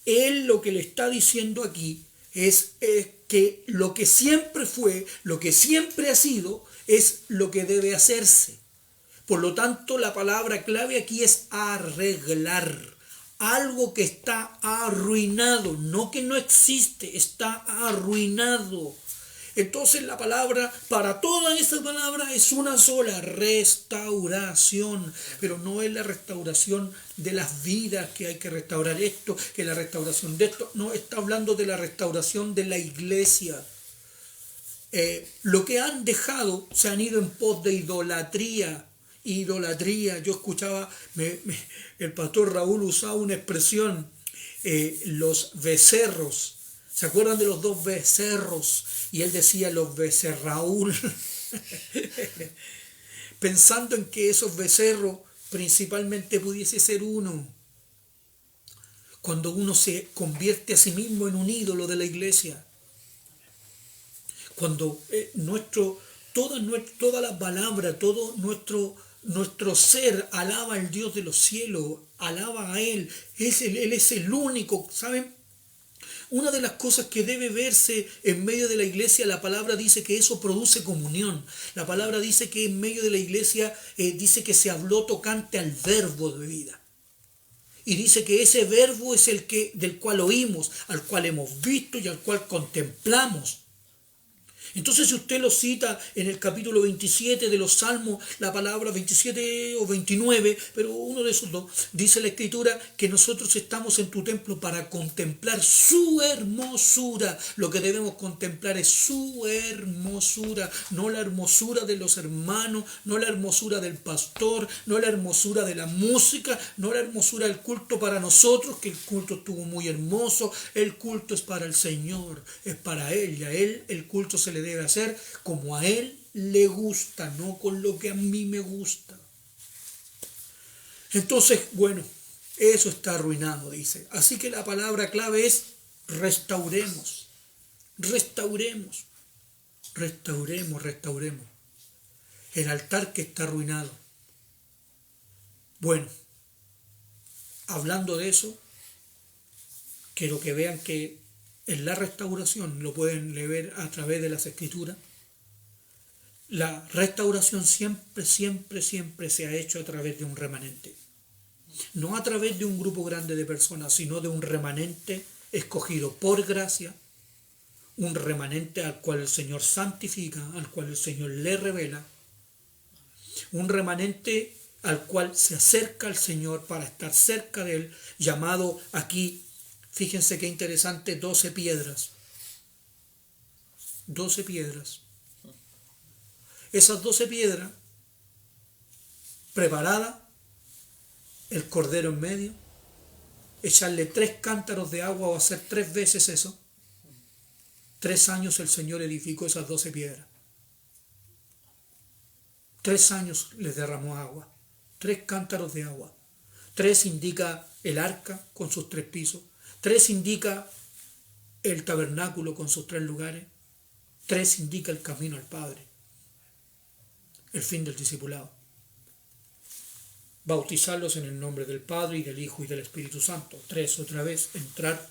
Él lo que le está diciendo aquí es que lo que siempre fue, lo que siempre ha sido, es lo que debe hacerse. Por lo tanto, la palabra clave aquí es arreglar. Algo que está arruinado, no que no existe, está arruinado. Entonces la palabra, para toda esa palabra, es una sola: restauración. Pero no es la restauración de las vidas, que hay que restaurar esto, que la restauración de esto. No, está hablando de la restauración de la iglesia. Lo que han dejado, se han ido en pos de idolatría. idolatría. Yo escuchaba, el pastor Raúl usaba una expresión, los becerros. ¿Se acuerdan de los dos becerros? Y él decía los becerraúl, pensando en que esos becerros principalmente pudiese ser uno. Cuando uno se convierte a sí mismo en un ídolo de la iglesia, cuando toda la palabra, todo nuestro ser alaba al Dios de los cielos, alaba a Él, Él es el único, ¿saben? Una de las cosas que debe verse en medio de la iglesia, la palabra dice que eso produce comunión. La palabra dice que en medio de la iglesia dice que se habló tocante al verbo de vida. Y dice que ese verbo es del cual oímos, al cual hemos visto y al cual contemplamos. Entonces, si usted lo cita en el capítulo 27 de los Salmos, la palabra 27 o 29, pero uno de esos dos, dice la Escritura que nosotros estamos en tu templo para contemplar su hermosura. Lo que debemos contemplar es su hermosura, no la hermosura de los hermanos, no la hermosura del pastor, no la hermosura de la música, no la hermosura del culto para nosotros, que el culto estuvo muy hermoso. El culto es para el Señor, es para Él, y a Él el culto se le debe hacer como a Él le gusta, no con lo que a mí me gusta. Entonces, bueno, eso está arruinado, dice. Así que la palabra clave es restauremos, restauremos, restauremos, restauremos el altar que está arruinado. Bueno, hablando de eso, quiero que vean que en la restauración, lo pueden leer a través de las Escrituras, la restauración siempre se ha hecho a través de un remanente. No a través de un grupo grande de personas, sino de un remanente escogido por gracia, un remanente al cual el Señor santifica, al cual el Señor le revela, un remanente al cual se acerca al Señor para estar cerca de Él, llamado aquí, fíjense qué interesante, 12 piedras. 12 piedras. Esas 12 piedras, preparadas, el cordero en medio, echarle 3 cántaros de agua o hacer 3 veces eso. 3 años el Señor edificó esas 12 piedras. 3 años les derramó agua. 3 cántaros de agua. 3 indica el arca con sus 3 pisos. 3 indica el tabernáculo con sus 3 lugares. 3 indica el camino al Padre. El fin del discipulado. Bautizarlos en el nombre del Padre y del Hijo y del Espíritu Santo. 3, otra vez, entrar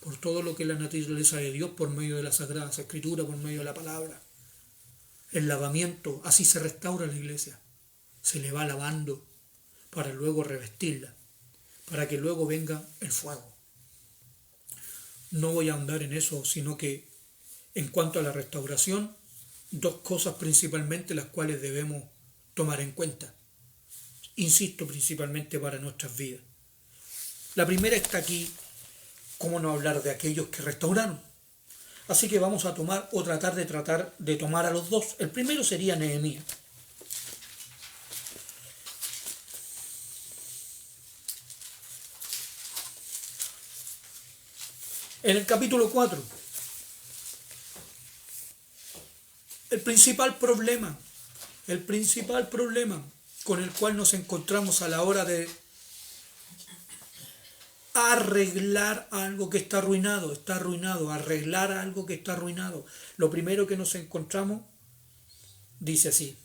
por todo lo que es la naturaleza de Dios por medio de las Sagradas Escrituras, por medio de la palabra. El lavamiento, así se restaura la iglesia. Se le va lavando para luego revestirla, para que luego venga el fuego. No voy a ahondar en eso, sino que en cuanto a la restauración, 2 cosas principalmente las cuales debemos tomar en cuenta. Insisto, principalmente para nuestras vidas. La primera está aquí, cómo no hablar de aquellos que restauraron. Así que vamos a tomar o tratar de tomar a los 2. El primero sería Nehemías. En el capítulo 4, el principal problema con el cual nos encontramos a la hora de arreglar algo que está arruinado, arreglar algo que está arruinado. Lo primero que nos encontramos, dice así,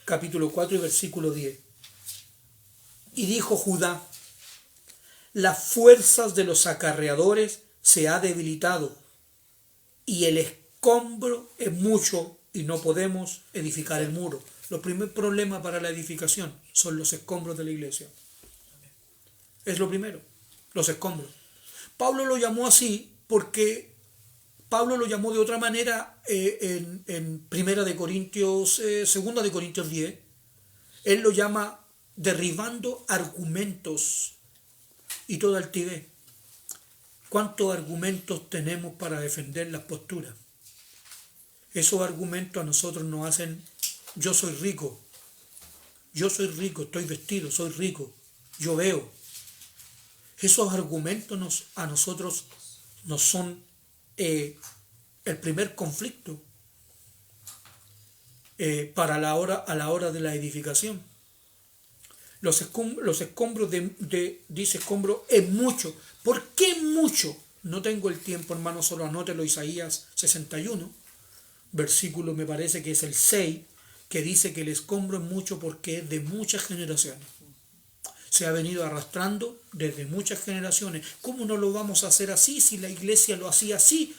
capítulo 4 y versículo 10. Y dijo Judá: las fuerzas de los acarreadores se ha debilitado, y el escombro es mucho, y no podemos edificar el muro. Los primer problema para la edificación son los escombros de la iglesia. Es lo primero, los escombros. Pablo lo llamó así porque Pablo lo llamó de otra manera en Segunda de Corintios 10. Él lo llama derribando argumentos y toda altivez. ¿Cuántos argumentos tenemos para defender las posturas? Esos argumentos a nosotros nos hacen yo soy rico, estoy vestido, soy rico, yo veo. Esos argumentos a nosotros nos son el primer conflicto a la hora de la edificación. Los escombros dice escombro es mucho. ¿Por qué mucho? No tengo el tiempo, hermano, solo anótelo, Isaías 61, versículo me parece que es el 6, que dice que el escombro es mucho porque es de muchas generaciones. Se ha venido arrastrando desde muchas generaciones. ¿Cómo no lo vamos a hacer así si la iglesia lo hacía así?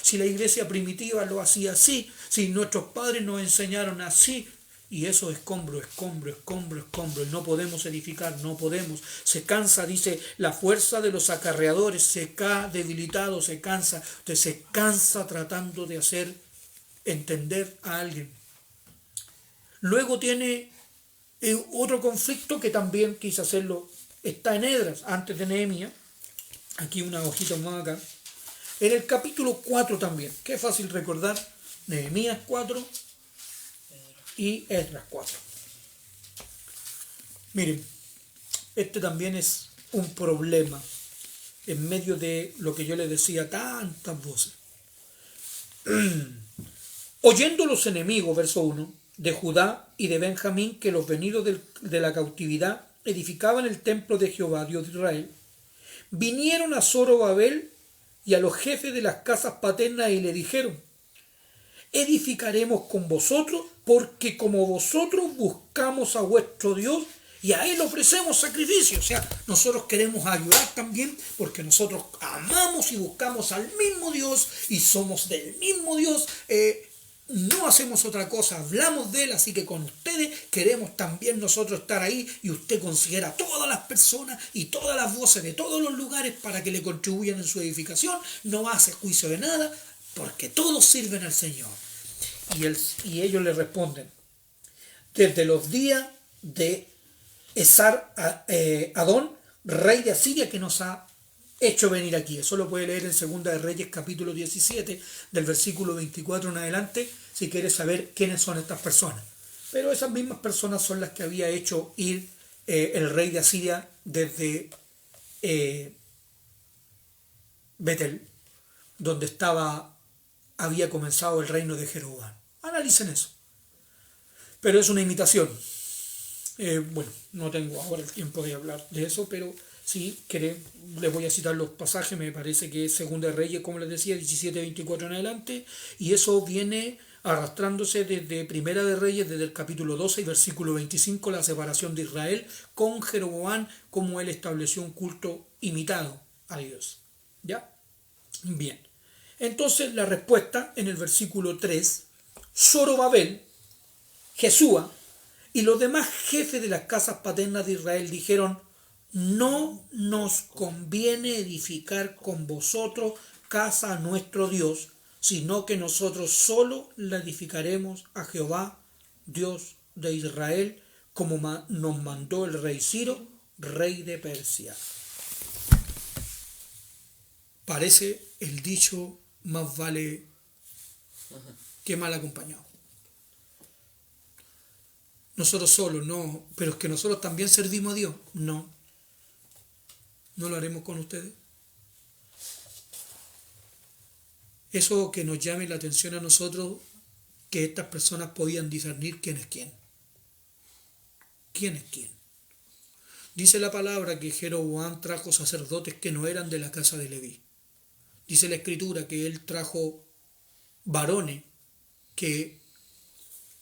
Si la iglesia primitiva lo hacía así, si nuestros padres nos enseñaron así. Y eso escombro, no podemos edificar, no podemos. Se cansa, dice, la fuerza de los acarreadores, se cae debilitado, se cansa. Usted se cansa tratando de hacer entender a alguien. Luego tiene otro conflicto que también quise hacerlo, está en Esdras, antes de Nehemías, aquí una hojita más acá, en el capítulo 4 también, que es fácil recordar, Nehemías 4 y Esdras 4. Miren, este también es un problema en medio de lo que yo les decía tantas voces. Oyendo los enemigos, verso 1, de Judá y de Benjamín, que los venidos de la cautividad edificaban el templo de Jehová, Dios de Israel, vinieron a Zorobabel y a los jefes de las casas paternas y le dijeron: edificaremos con vosotros, porque como vosotros buscamos a vuestro Dios y a Él ofrecemos sacrificios. O sea, nosotros queremos ayudar también porque nosotros amamos y buscamos al mismo Dios y somos del mismo Dios. No hacemos otra cosa, hablamos de Él, así que con ustedes queremos también nosotros estar ahí, y usted considera a todas las personas y todas las voces de todos los lugares para que le contribuyan en su edificación. No hace juicio de nada, porque todos sirven al Señor. Y ellos le responden: desde los días de Esar-Adón, rey de Asiria, que nos ha hecho venir aquí. Eso lo puede leer en Segunda de Reyes, capítulo 17, del versículo 24 en adelante, si quiere saber quiénes son estas personas. Pero esas mismas personas son las que había hecho ir el rey de Asiria desde Betel, donde había comenzado el reino de Jeroboam. Analicen eso. Pero es una imitación. Bueno, no tengo ahora el tiempo de hablar de eso, pero sí, les voy a citar los pasajes. Me parece que es Segunda de Reyes, como les decía, 17-24 en adelante, y eso viene arrastrándose desde Primera de Reyes, desde el capítulo 12 y versículo 25, la separación de Israel con Jeroboam, como él estableció un culto imitado a Dios. ¿Ya? Bien. Entonces la respuesta en el versículo 3, Zorobabel, Jesúa y los demás jefes de las casas paternas de Israel dijeron: no nos conviene edificar con vosotros casa a nuestro Dios, sino que nosotros solo la edificaremos a Jehová, Dios de Israel, como nos mandó el rey Ciro, rey de Persia. Parece el dicho: más vale que mal acompañado. Nosotros solos, no, pero es que nosotros también servimos a Dios. No lo haremos con ustedes. Eso que nos llame la atención a nosotros, que estas personas podían discernir quién es quién. ¿Quién es quién? Dice la palabra que Jeroboam trajo sacerdotes que no eran de la casa de Leví. Dice la Escritura que él trajo varones que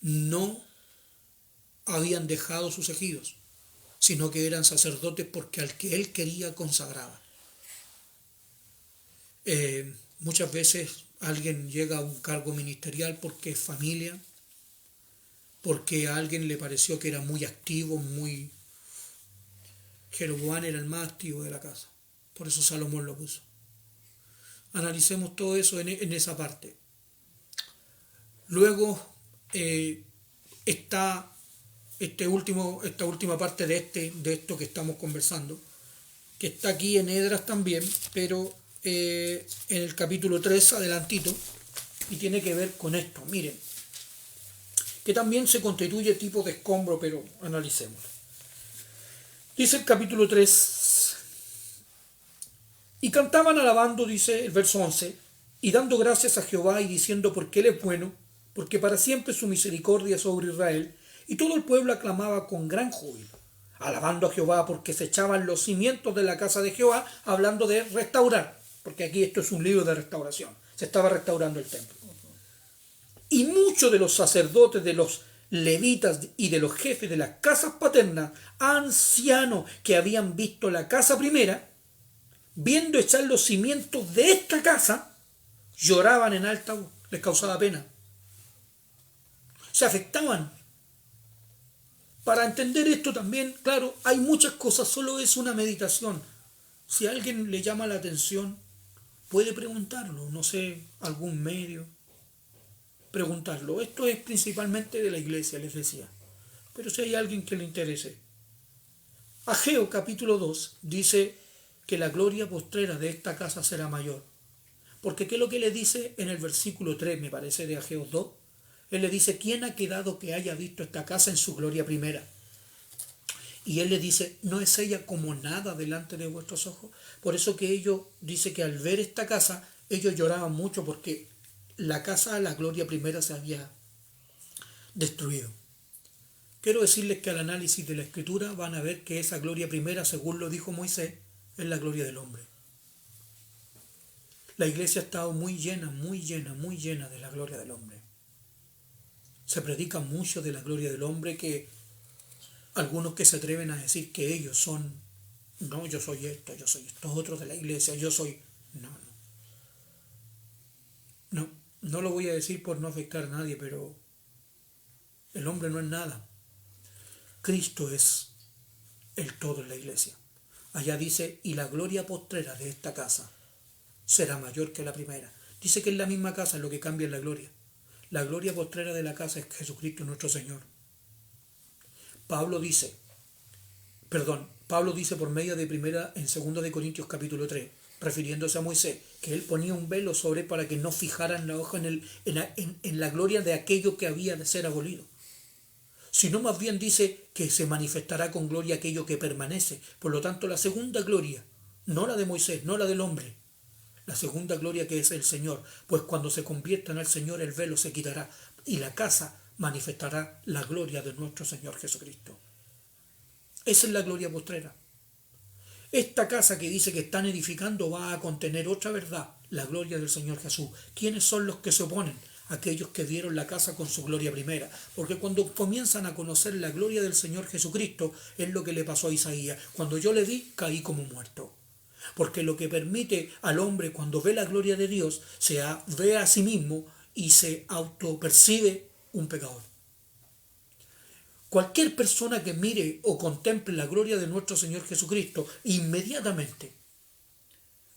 no habían dejado sus ejidos, sino que eran sacerdotes porque al que él quería consagraba. Muchas veces alguien llega a un cargo ministerial porque es familia, porque a alguien le pareció que era muy activo, Jeroboam era el más activo de la casa, por eso Salomón lo puso. Analicemos todo eso en esa parte. Luego está esta última parte de esto que estamos conversando, que está aquí en Esdras también, pero en el capítulo 3 adelantito, y tiene que ver con esto. Miren, que también se constituye tipo de escombro, pero analicémoslo. Dice el capítulo 3, y cantaban alabando, dice el verso 11, y dando gracias a Jehová y diciendo porque Él es bueno, porque para siempre su misericordia sobre Israel, y todo el pueblo aclamaba con gran júbilo, alabando a Jehová porque se echaban los cimientos de la casa de Jehová, hablando de restaurar, porque aquí esto es un libro de restauración, se estaba restaurando el templo. Y muchos de los sacerdotes, de los levitas y de los jefes de las casas paternas, ancianos que habían visto la casa primera, viendo echar los cimientos de esta casa, lloraban en alta voz, les causaba pena. Se afectaban. Para entender esto también, claro, hay muchas cosas, solo es una meditación. Si a alguien le llama la atención, puede preguntarlo, no sé, algún medio, preguntarlo. Esto es principalmente de la iglesia, les decía. Pero si hay alguien que le interese. Ageo capítulo 2 dice que la gloria postrera de esta casa será mayor. Porque ¿qué es lo que le dice en el versículo 3, me parece, de Ageo 2? Él le dice, ¿quién ha quedado que haya visto esta casa en su gloria primera? Y él le dice, ¿no es ella como nada delante de vuestros ojos? Por eso que ellos, dice que al ver esta casa, ellos lloraban mucho porque la casa de la gloria primera se había destruido. Quiero decirles que al análisis de la Escritura van a ver que esa gloria primera, según lo dijo Moisés, es la gloria del hombre. La iglesia ha estado muy llena, muy llena, muy llena de la gloria del hombre. Se predica mucho de la gloria del hombre, que algunos que se atreven a decir que ellos son, no, yo soy esto, yo soy estos otros de la iglesia, yo soy, no lo voy a decir por no afectar a nadie, pero el hombre no es nada. Cristo es el todo en la iglesia. Allá dice, y la gloria postrera de esta casa será mayor que la primera. Dice que es la misma casa lo que cambia en la gloria. La gloria postrera de la casa es Jesucristo nuestro Señor. Pablo dice por medio de primera en 2 de Corintios capítulo 3, refiriéndose a Moisés, que él ponía un velo sobre para que no fijaran la hoja en la gloria de aquello que había de ser abolido. Sino más bien dice que se manifestará con gloria aquello que permanece. Por lo tanto, la segunda gloria, no la de Moisés, no la del hombre, la segunda gloria que es el Señor, pues cuando se conviertan al Señor el velo se quitará y la casa manifestará la gloria de nuestro Señor Jesucristo. Esa es la gloria postrera. Esta casa que dice que están edificando va a contener otra verdad, la gloria del Señor Jesús. ¿Quiénes son los que se oponen? Aquellos que dieron la casa con su gloria primera. Porque cuando comienzan a conocer la gloria del Señor Jesucristo, es lo que le pasó a Isaías. Cuando yo le vi, caí como muerto. Porque lo que permite al hombre cuando ve la gloria de Dios, ve a sí mismo y se autopercibe un pecador. Cualquier persona que mire o contemple la gloria de nuestro Señor Jesucristo, inmediatamente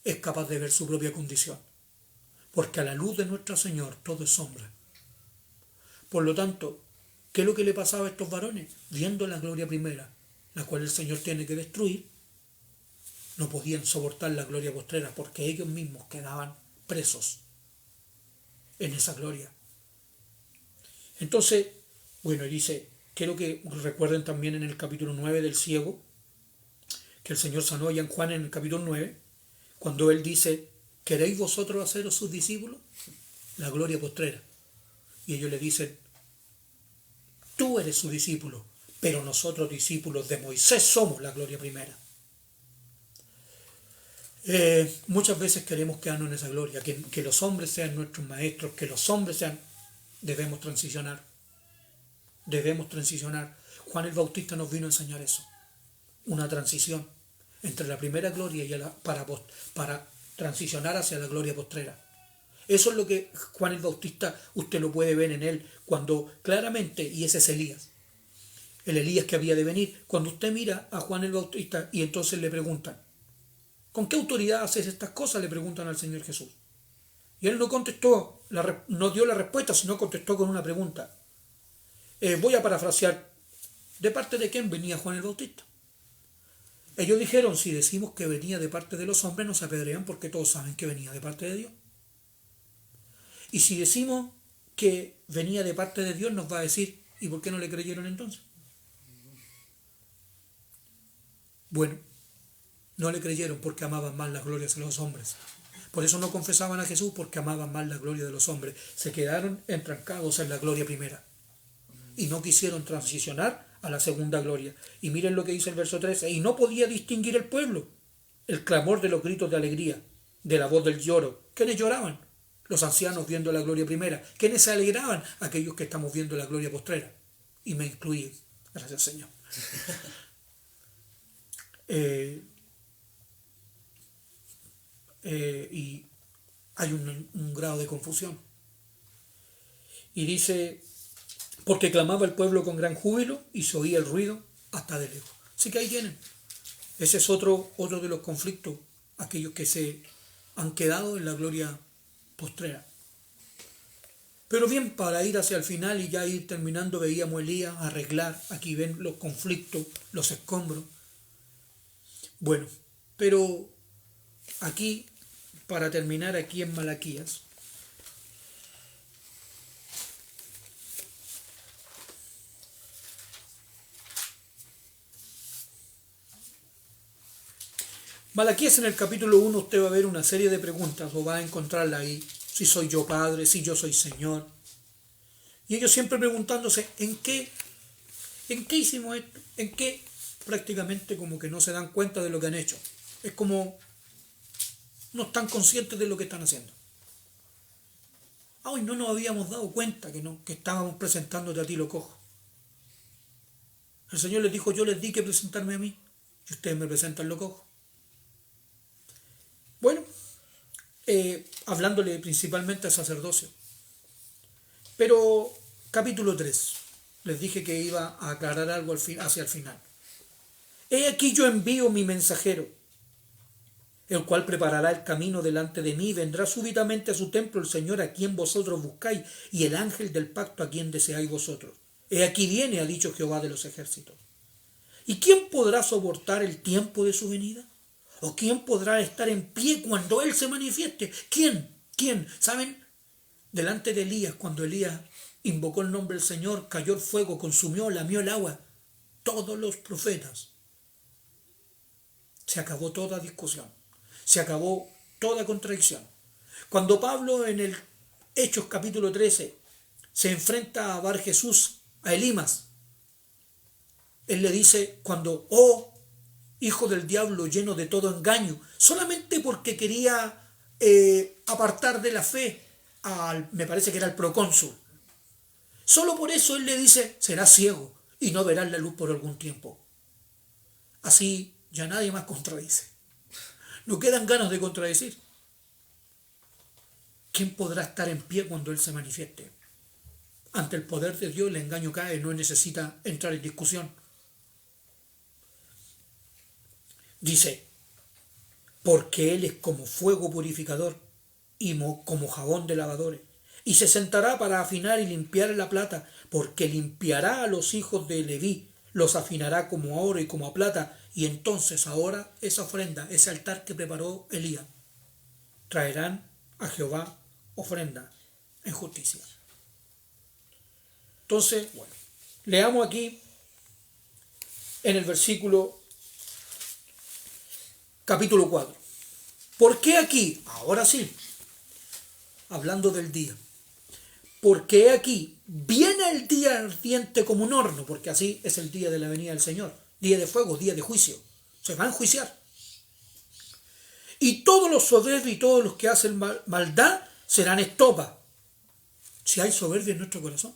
es capaz de ver su propia condición. Porque a la luz de nuestro Señor todo es sombra. Por lo tanto, ¿qué es lo que le pasaba a estos varones? Viendo la gloria primera, la cual el Señor tiene que destruir, no podían soportar la gloria postrera porque ellos mismos quedaban presos en esa gloria. Entonces, bueno, dice, quiero que recuerden también en el capítulo 9 del ciego, que el Señor sanó a Juan en el capítulo 9, cuando él dice, ¿queréis vosotros haceros sus discípulos? La gloria postrera. Y ellos le dicen, tú eres su discípulo, pero nosotros discípulos de Moisés somos la gloria primera. Muchas veces queremos quedarnos en esa gloria, que los hombres sean nuestros maestros, que los hombres sean... Debemos transicionar. Juan el Bautista nos vino a enseñar eso. Una transición entre la primera gloria y para transicionar hacia la gloria postrera. Eso es lo que Juan el Bautista, usted lo puede ver en él, cuando claramente, y ese es Elías, el Elías que había de venir. Cuando usted mira a Juan el Bautista y entonces le preguntan, ¿con qué autoridad haces estas cosas? Le preguntan al Señor Jesús. Y él no contestó, no dio la respuesta, sino contestó con una pregunta. Voy a parafrasear, ¿de parte de quién venía Juan el Bautista? Ellos dijeron, si decimos que venía de parte de los hombres, nos apedrean porque todos saben que venía de parte de Dios. Y si decimos que venía de parte de Dios, nos va a decir, ¿y por qué no le creyeron entonces? Bueno, no le creyeron porque amaban más las glorias de los hombres. Por eso no confesaban a Jesús, porque amaban más la gloria de los hombres. Se quedaron entrancados en la gloria primera y no quisieron transicionar a la segunda gloria. Y miren lo que dice el verso 13: y no podía distinguir el pueblo el clamor de los gritos de alegría, de la voz del lloro. ¿Quiénes lloraban? Los ancianos viendo la gloria primera. ¿Quiénes se alegraban? Aquellos que estamos viendo la gloria postrera. Y me incluí. Gracias, Señor. Y hay un grado de confusión. Y dice, porque clamaba el pueblo con gran júbilo y se oía el ruido hasta de lejos. Así que ahí tienen. Ese es otro de los conflictos, aquellos que se han quedado en la gloria postrera. Pero bien, para ir hacia el final y ya ir terminando, veíamos a Elías arreglar, aquí ven los conflictos, los escombros. Bueno, pero aquí, para terminar aquí en Malaquías, Malaquías en el capítulo 1 usted va a ver una serie de preguntas, o va a encontrarla ahí, si soy yo Padre, si yo soy Señor. Y ellos siempre preguntándose, ¿en qué hicimos esto? ¿En qué? Prácticamente como que no se dan cuenta de lo que han hecho. Es como no están conscientes de lo que están haciendo. Hoy no nos habíamos dado cuenta que estábamos presentándote a ti lo cojo. El Señor les dijo, yo les di que presentarme a mí, y ustedes me presentan lo cojo. Bueno, hablándole principalmente al sacerdocio. Pero capítulo 3, les dije que iba a aclarar algo hacia el final. He aquí yo envío mi mensajero, el cual preparará el camino delante de mí, vendrá súbitamente a su templo el Señor a quien vosotros buscáis, y el ángel del pacto a quien deseáis vosotros. He aquí viene, ha dicho Jehová de los ejércitos. ¿Y quién podrá soportar el tiempo de su venida? ¿O quién podrá estar en pie cuando Él se manifieste? ¿Quién? ¿Saben? Delante de Elías, cuando Elías invocó el nombre del Señor, cayó el fuego, consumió, lamió el agua. Todos los profetas. Se acabó toda discusión. Se acabó toda contradicción. Cuando Pablo en el Hechos capítulo 13 se enfrenta a Bar Jesús, a Elimas, él le dice cuando, oh, hijo del diablo, lleno de todo engaño, solamente porque quería apartar de la fe me parece que era el procónsul. Solo por eso él le dice, serás ciego y no verás la luz por algún tiempo. Así ya nadie más contradice. No quedan ganas de contradecir. ¿Quién podrá estar en pie cuando Él se manifieste? Ante el poder de Dios el engaño cae, no necesita entrar en discusión. Dice, porque Él es como fuego purificador y como jabón de lavadores. Y se sentará para afinar y limpiar la plata, porque limpiará a los hijos de Leví, los afinará como a oro y como a plata. Y entonces ahora esa ofrenda, ese altar que preparó Elías, traerán a Jehová ofrenda en justicia. Entonces, bueno, leamos aquí en el versículo capítulo 4. ¿Por qué aquí? Ahora sí, hablando del día. Porque aquí viene el día ardiente como un horno, porque así es el día de la venida del Señor. Día de fuego, día de juicio. Se va a enjuiciar. Y todos los soberbios y todos los que hacen maldad serán estopa. Si hay soberbia en nuestro corazón,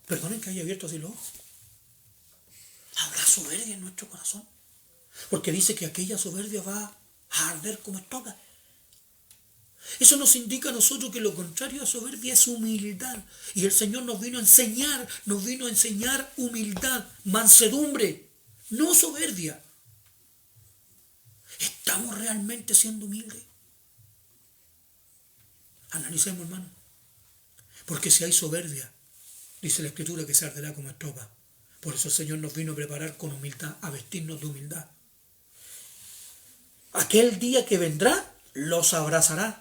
perdonen que haya abierto así los ojos. ¿Habrá soberbia en nuestro corazón? Porque dice que aquella soberbia va a arder como estopa. Eso nos indica a nosotros que lo contrario a soberbia es humildad. Y el Señor nos vino a enseñar humildad, mansedumbre, no soberbia. ¿Estamos realmente siendo humildes? Analicemos, hermano. Porque si hay soberbia, dice la Escritura que se arderá como estopa. Por eso el Señor nos vino a preparar con humildad, a vestirnos de humildad. Aquel día que vendrá, los abrazará.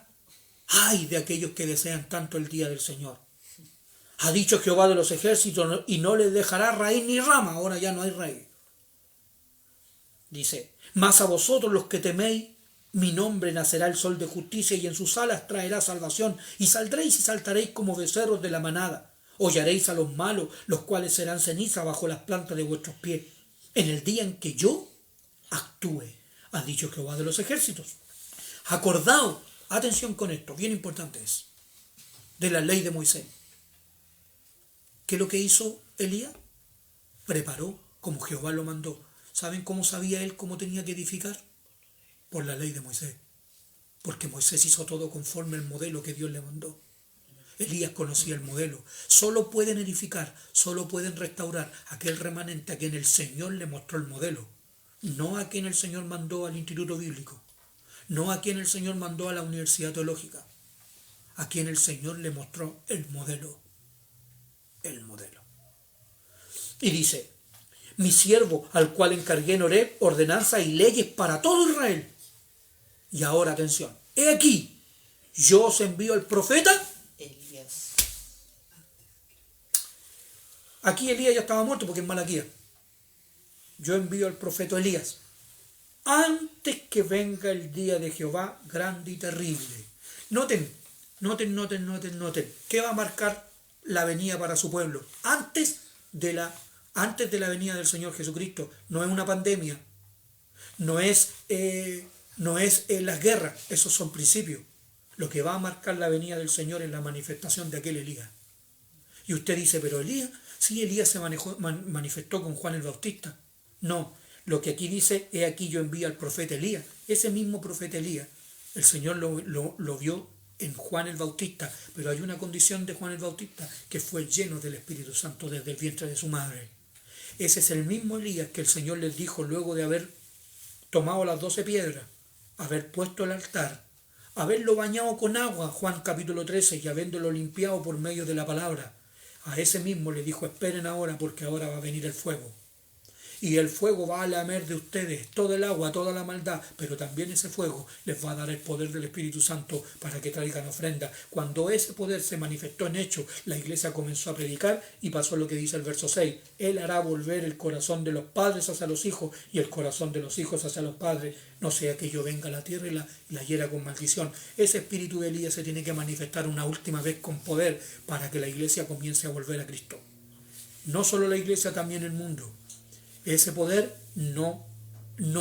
¡Ay de aquellos que desean tanto el día del Señor! Ha dicho Jehová de los ejércitos, y no les dejará raíz ni rama. Ahora ya no hay raíz. Dice, mas a vosotros los que teméis, mi nombre nacerá el sol de justicia, y en sus alas traerá salvación, y saldréis y saltaréis como becerros de la manada. Hollaréis a los malos, los cuales serán ceniza bajo las plantas de vuestros pies, en el día en que yo actúe, ha dicho Jehová de los ejércitos. Acordaos, atención con esto, bien importante es, de la ley de Moisés. ¿Qué es lo que hizo Elías? Preparó como Jehová lo mandó. ¿Saben cómo sabía él cómo tenía que edificar? Por la ley de Moisés. Porque Moisés hizo todo conforme al modelo que Dios le mandó. Elías conocía el modelo. Solo pueden edificar, solo pueden restaurar aquel remanente a quien el Señor le mostró el modelo. No a quien el Señor mandó al Instituto Bíblico. No a quien el Señor mandó a la Universidad Teológica. A quien el Señor le mostró el modelo. El modelo. Y dice, mi siervo, al cual encargué en Horeb ordenanza y leyes para todo Israel. Y ahora, atención, he aquí, yo os envío al profeta Elías. Aquí Elías ya estaba muerto porque es Malaquías. Yo envío al profeta Elías antes que venga el día de Jehová grande y terrible. Noten. ¿Qué va a marcar la venida para su pueblo? Antes de la venida del Señor Jesucristo. No es una pandemia. No es las guerras. Esos son principios. Lo que va a marcar la venida del Señor es la manifestación de aquel Elías. Y usted dice, pero Elías, sí, Elías se manifestó con Juan el Bautista. No, lo que aquí dice, he aquí yo envío al profeta Elías. Ese mismo profeta Elías, el Señor lo vio en Juan el Bautista, pero hay una condición de Juan el Bautista, que fue lleno del Espíritu Santo desde el vientre de su madre. Ese es el mismo Elías que el Señor les dijo luego de haber tomado las 12 piedras, haber puesto el altar, haberlo bañado con agua, Juan capítulo 13, y habiéndolo limpiado por medio de la palabra. A ese mismo le dijo, esperen ahora, porque ahora va a venir el fuego. Y el fuego va a lamer de ustedes todo el agua, toda la maldad, pero también ese fuego les va a dar el poder del Espíritu Santo para que traigan ofrenda. Cuando ese poder se manifestó en hecho, la iglesia comenzó a predicar y pasó lo que dice el verso 6. Él hará volver el corazón de los padres hacia los hijos y el corazón de los hijos hacia los padres, no sea que yo venga a la tierra y la hiera con maldición. Ese espíritu de Elías se tiene que manifestar una última vez con poder para que la iglesia comience a volver a Cristo. No solo la iglesia, también el mundo. Ese poder no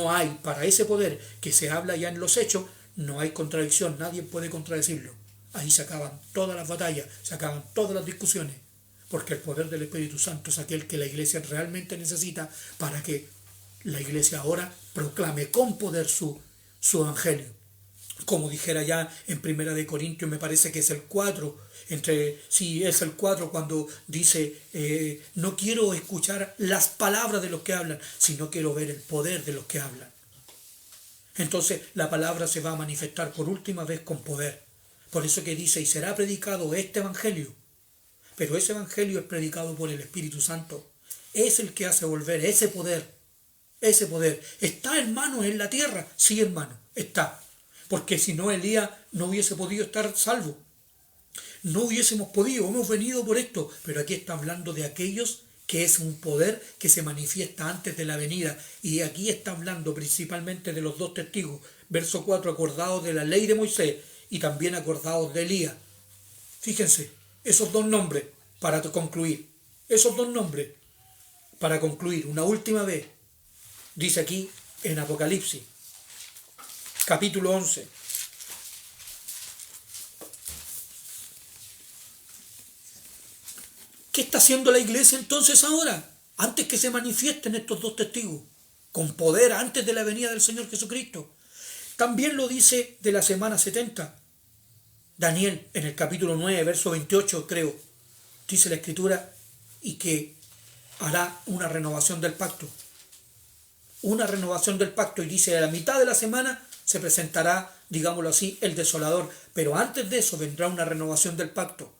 hay. Para ese poder que se habla ya en los hechos, no hay contradicción, nadie puede contradecirlo. Ahí se acaban todas las batallas, se acaban todas las discusiones, porque el poder del Espíritu Santo es aquel que la iglesia realmente necesita para que la iglesia ahora proclame con poder su evangelio. Como dijera ya en Primera de Corintios, me parece que es el 4, es el 4 cuando dice, no quiero escuchar las palabras de los que hablan, sino quiero ver el poder de los que hablan. Entonces la palabra se va a manifestar por última vez con poder. Por eso que dice, y será predicado este evangelio. Pero ese evangelio es predicado por el Espíritu Santo. Es el que hace volver ese poder. Ese poder. ¿Está, hermano, en la tierra? Sí, hermano, está. Porque si no, Elías no hubiese podido estar salvo. No hubiésemos podido, hemos venido por esto. Pero aquí está hablando de aquellos que es un poder que se manifiesta antes de la venida. Y aquí está hablando principalmente de los dos testigos. Verso 4, acordados de la ley de Moisés y también acordados de Elías. Fíjense, esos dos nombres para concluir. Esos dos nombres para concluir una última vez. Dice aquí en Apocalipsis, capítulo 11. ¿Qué está haciendo la iglesia entonces ahora? Antes que se manifiesten estos dos testigos, con poder antes de la venida del Señor Jesucristo. También lo dice de la semana 70. Daniel, en el capítulo 9, verso 28, creo, dice la Escritura, y que hará una renovación del pacto. Una renovación del pacto, y dice, a la mitad de la semana se presentará, digámoslo así, el desolador, pero antes de eso vendrá una renovación del pacto.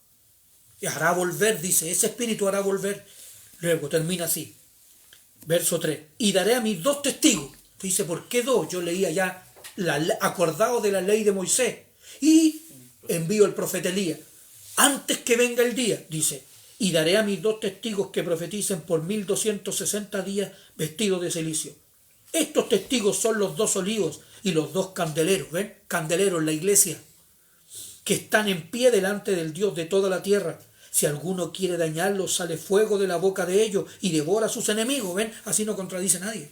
Y hará volver, dice, ese espíritu hará volver. Luego termina así, verso 3, y daré a mis dos testigos. Dice, ¿por qué dos? Yo leía ya, acordado de la ley de Moisés, y envío el profeta Elías, antes que venga el día, dice, y daré a mis 2 testigos que profeticen por 1260 días vestidos de cilicio. Estos testigos son los 2 olivos y los 2 candeleros, ¿ven? Candeleros, la iglesia, que están en pie delante del Dios de toda la tierra. Si alguno quiere dañarlos, sale fuego de la boca de ellos y devora a sus enemigos, ¿ven? Así no contradice nadie.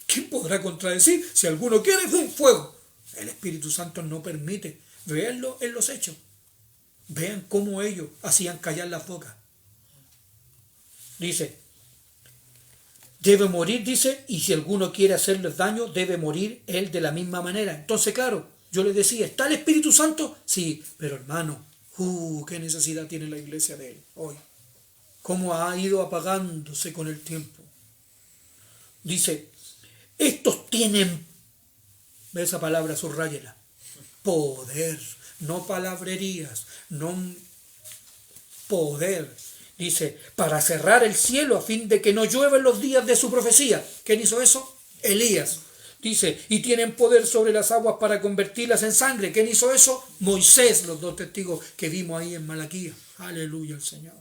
¿Quién podrá contradecir? Si alguno quiere, ¡fum! Fuego. El Espíritu Santo no permite. Véanlo en los hechos. Vean cómo ellos hacían callar las bocas. Dice, debe morir, dice, y si alguno quiere hacerles daño, debe morir él de la misma manera. Entonces, claro, yo les decía, ¿está el Espíritu Santo? Sí, pero hermano, qué necesidad tiene la iglesia de él hoy. Cómo ha ido apagándose con el tiempo. Dice, estos tienen, ve esa palabra, subráyela, poder, no palabrerías, no poder. Dice, para cerrar el cielo a fin de que no llueva en los días de su profecía. ¿Quién hizo eso? Elías. Dice, y tienen poder sobre las aguas para convertirlas en sangre. ¿Quién hizo eso? Moisés, los 2 testigos que vimos ahí en Malaquía. Aleluya al Señor.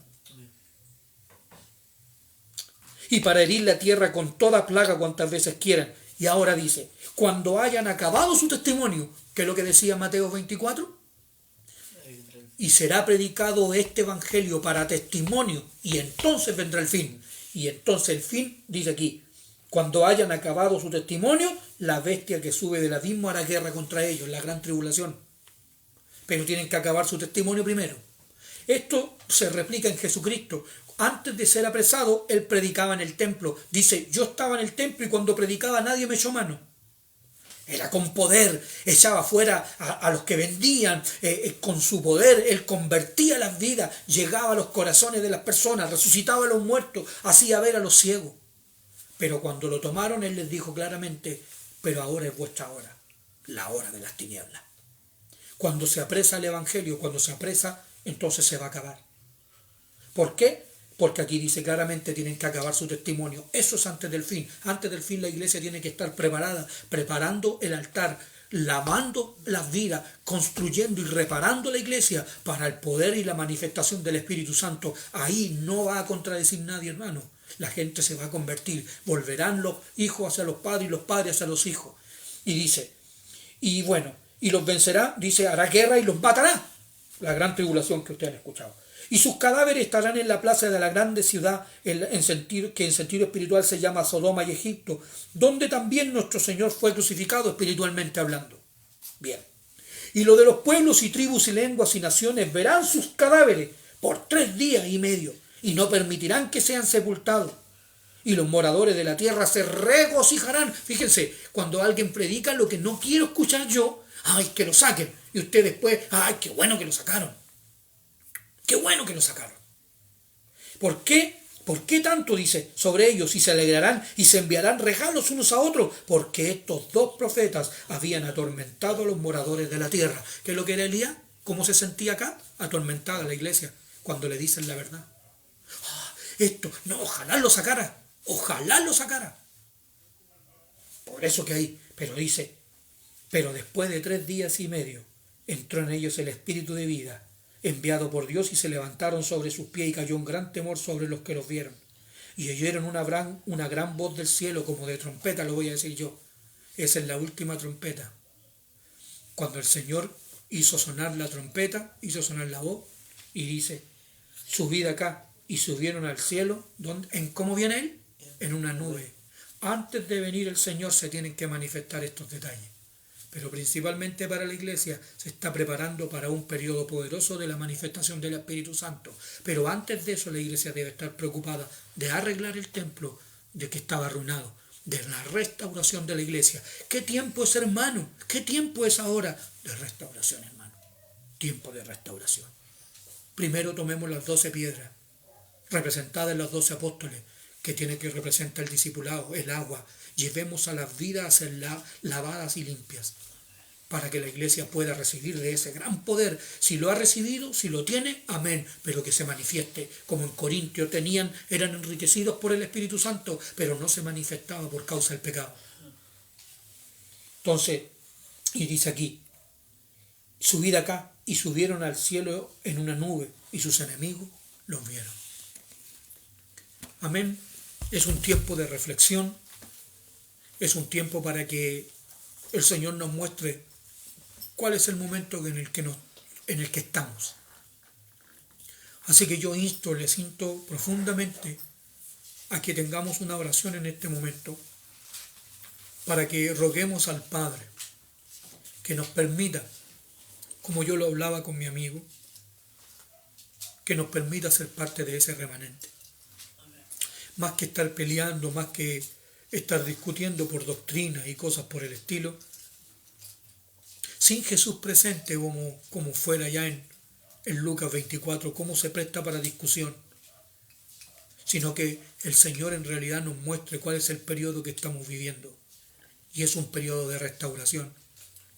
Y para herir la tierra con toda plaga cuantas veces quieran. Y ahora dice, cuando hayan acabado su testimonio, que es lo que decía Mateo 24, y será predicado este evangelio para testimonio, y entonces vendrá el fin. Y entonces el fin, dice aquí, cuando hayan acabado su testimonio, la bestia que sube del abismo hará guerra contra ellos, la gran tribulación. Pero tienen que acabar su testimonio primero. Esto se replica en Jesucristo. Antes de ser apresado, él predicaba en el templo. Dice, yo estaba en el templo y cuando predicaba nadie me echó mano. Era con poder, echaba fuera a los que vendían, con su poder, él convertía las vidas, llegaba a los corazones de las personas, resucitaba a los muertos, hacía ver a los ciegos. Pero cuando lo tomaron, él les dijo claramente, pero ahora es vuestra hora, la hora de las tinieblas. Cuando se apresa el evangelio, cuando se apresa, entonces se va a acabar. ¿Por qué? Porque aquí dice claramente tienen que acabar su testimonio. Eso es antes del fin. Antes del fin la iglesia tiene que estar preparada, preparando el altar, lavando las vidas, construyendo y reparando la iglesia para el poder y la manifestación del Espíritu Santo. Ahí no va a contradecir nadie, hermano. La gente se va a convertir. Volverán los hijos hacia los padres y los padres hacia los hijos. Y dice, y bueno, y los vencerá, dice, hará guerra y los matará. La gran tribulación que ustedes han escuchado. Y sus cadáveres estarán en la plaza de la grande ciudad, que en sentido espiritual se llama Sodoma y Egipto, donde también nuestro Señor fue crucificado espiritualmente hablando. Bien. Y lo de los pueblos y tribus y lenguas y naciones verán sus cadáveres por 3 días y medio, y no permitirán que sean sepultados. Y los moradores de la tierra se regocijarán. Fíjense, cuando alguien predica lo que no quiero escuchar yo, ¡ay, que lo saquen! Y usted después, ¡ay, qué bueno que lo sacaron! ¡Qué bueno que lo sacaron! ¿Por qué? ¿Por qué tanto dice sobre ellos? Y se alegrarán y se enviarán regalos unos a otros, porque estos 2 profetas habían atormentado a los moradores de la tierra. ¿Qué es lo que era Elías? ¿Cómo se sentía acá? Atormentada la iglesia cuando le dicen la verdad. Esto, no, ojalá lo sacara. Ojalá lo sacara. Por eso que ahí, pero dice, pero después de 3 días y medio entró en ellos el espíritu de vida enviado por Dios y se levantaron sobre sus pies y cayó un gran temor sobre los que los vieron. Y oyeron una gran voz del cielo como de trompeta, lo voy a decir yo. Esa es la última trompeta. Cuando el Señor hizo sonar la trompeta, hizo sonar la voz y dice, subid acá. Y subieron al cielo. ¿En cómo viene Él? En una nube. Antes de venir el Señor se tienen que manifestar estos detalles. Pero principalmente para la iglesia se está preparando para un periodo poderoso de la manifestación del Espíritu Santo. Pero antes de eso la iglesia debe estar preocupada de arreglar el templo de que estaba arruinado, de la restauración de la iglesia. ¿Qué tiempo es, hermano? ¿Qué tiempo es ahora? De restauración, hermano. Tiempo de restauración. Primero tomemos las 12 piedras, representadas en los 12 apóstoles, que tiene que representar el discipulado, el agua. Llevemos a las vidas a ser lavadas y limpias, para que la iglesia pueda recibir de ese gran poder. Si lo ha recibido, si lo tiene, amén, pero que se manifieste, como en Corintios eran enriquecidos por el Espíritu Santo, pero no se manifestaba por causa del pecado. Entonces, y dice aquí, su vida acá, y subieron al cielo en una nube, y sus enemigos los vieron. Amén. Es un tiempo de reflexión, es un tiempo para que el Señor nos muestre cuál es el momento en el que estamos. Así que yo les insto profundamente a que tengamos una oración en este momento para que roguemos al Padre que nos permita, como yo lo hablaba con mi amigo, que nos permita ser parte de ese remanente. Más que estar peleando, más que estar discutiendo por doctrinas y cosas por el estilo, sin Jesús presente como fuera ya en Lucas 24, cómo se presta para discusión, sino que el Señor en realidad nos muestre cuál es el periodo que estamos viviendo. Y es un periodo de restauración.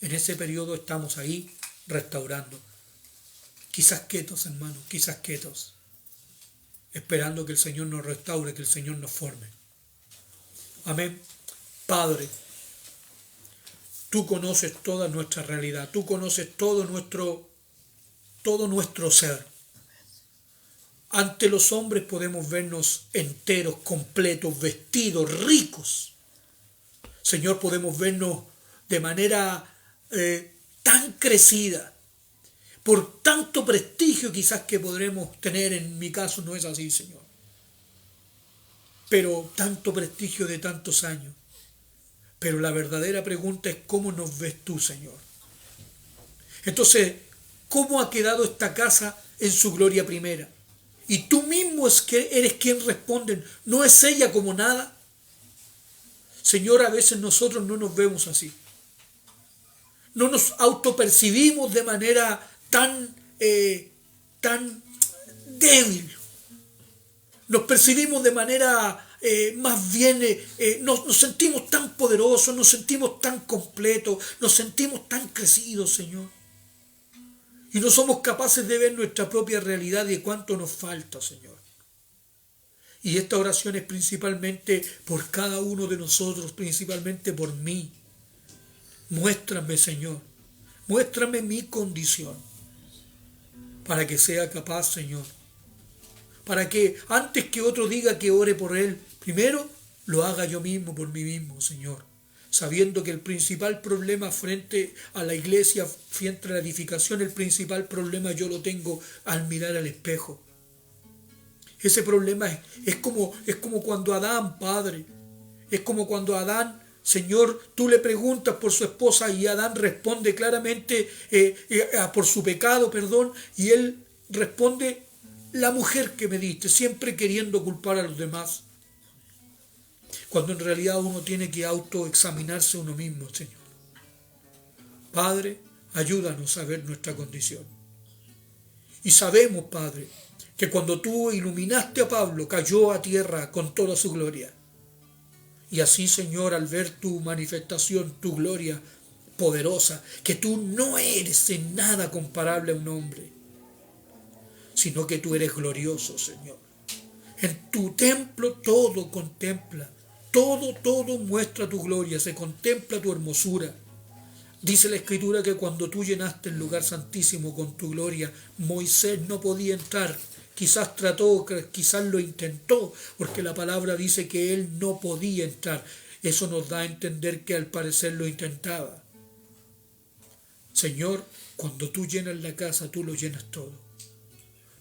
En ese periodo estamos ahí restaurando. Quizás quietos, hermanos, quizás quietos, esperando que el Señor nos restaure, que el Señor nos forme. Amén. Padre, tú conoces toda nuestra realidad, tú conoces todo nuestro ser. Ante los hombres podemos vernos enteros, completos, vestidos, ricos. Señor, podemos vernos de manera tan crecida, por tanto prestigio quizás que podremos tener. En mi caso no es así, Señor, pero tanto prestigio de tantos años. Pero la verdadera pregunta es ¿cómo nos ves tú, Señor? Entonces, ¿cómo ha quedado esta casa en su gloria primera? Y tú mismo eres quien responde, ¿no es ella como nada? Señor, a veces nosotros no nos vemos así. No nos autopercibimos de manera tan débil. Nos percibimos de manera más bien, nos sentimos tan poderosos, nos sentimos tan completos, nos sentimos tan crecidos, Señor. Y no somos capaces de ver nuestra propia realidad y de cuánto nos falta, Señor. Y esta oración es principalmente por cada uno de nosotros, principalmente por mí. Muéstrame, Señor, muéstrame mi condición, para que sea capaz, Señor, para que antes que otro diga que ore por él, primero lo haga yo mismo por mí mismo, Señor, sabiendo que el principal problema frente a la iglesia, frente a la edificación, el principal problema yo lo tengo al mirar al espejo. Ese problema es como cuando Adán, Padre, es como cuando Adán, Señor, tú le preguntas por su esposa y Adán responde claramente por su pecado, perdón, y él responde, la mujer que me diste, siempre queriendo culpar a los demás. Cuando en realidad uno tiene que autoexaminarse uno mismo, Señor. Padre, ayúdanos a ver nuestra condición. Y sabemos, Padre, que cuando tú iluminaste a Pablo, cayó a tierra con toda su gloria. Y así, Señor, al ver tu manifestación, tu gloria poderosa, que tú no eres en nada comparable a un hombre, sino que tú eres glorioso, Señor. En tu templo todo contempla, todo muestra tu gloria, se contempla tu hermosura. Dice la Escritura que cuando tú llenaste el lugar santísimo con tu gloria, Moisés no podía entrar. Quizás trató, quizás lo intentó, porque la palabra dice que él no podía entrar. Eso nos da a entender que al parecer lo intentaba. Señor, cuando tú llenas la casa, tú lo llenas todo.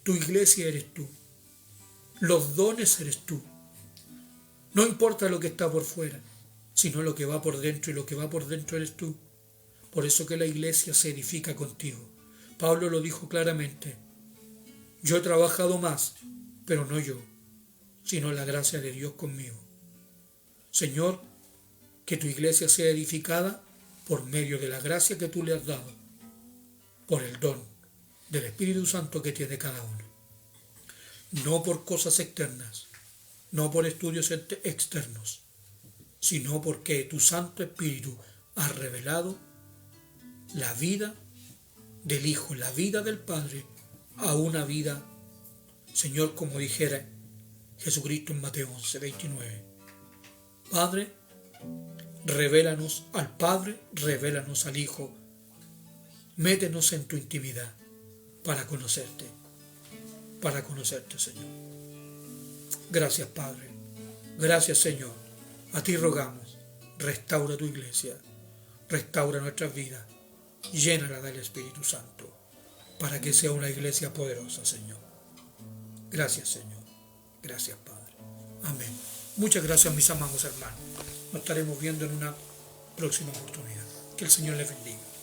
Tu iglesia eres tú. Los dones eres tú. No importa lo que está por fuera, sino lo que va por dentro, y lo que va por dentro eres tú. Por eso que la iglesia se edifica contigo. Pablo lo dijo claramente. Yo he trabajado más, pero no yo, sino la gracia de Dios conmigo. Señor, que tu iglesia sea edificada por medio de la gracia que tú le has dado, por el don del Espíritu Santo que tiene cada uno. No por cosas externas, no por estudios externos, sino porque tu Santo Espíritu ha revelado la vida del Hijo, la vida del Padre, a una vida, Señor, como dijera Jesucristo en Mateo 11:29. Padre, revélanos al Padre, revélanos al Hijo, Métenos en tu intimidad para conocerte, Señor. Gracias, Padre. Gracias, Señor. A ti rogamos, restaura tu iglesia, restaura nuestras vidas, llénala del Espíritu Santo, para que sea una iglesia poderosa, Señor. Gracias, Señor. Gracias, Padre. Amén. Muchas gracias, mis amados hermanos. Nos estaremos viendo en una próxima oportunidad. Que el Señor les bendiga.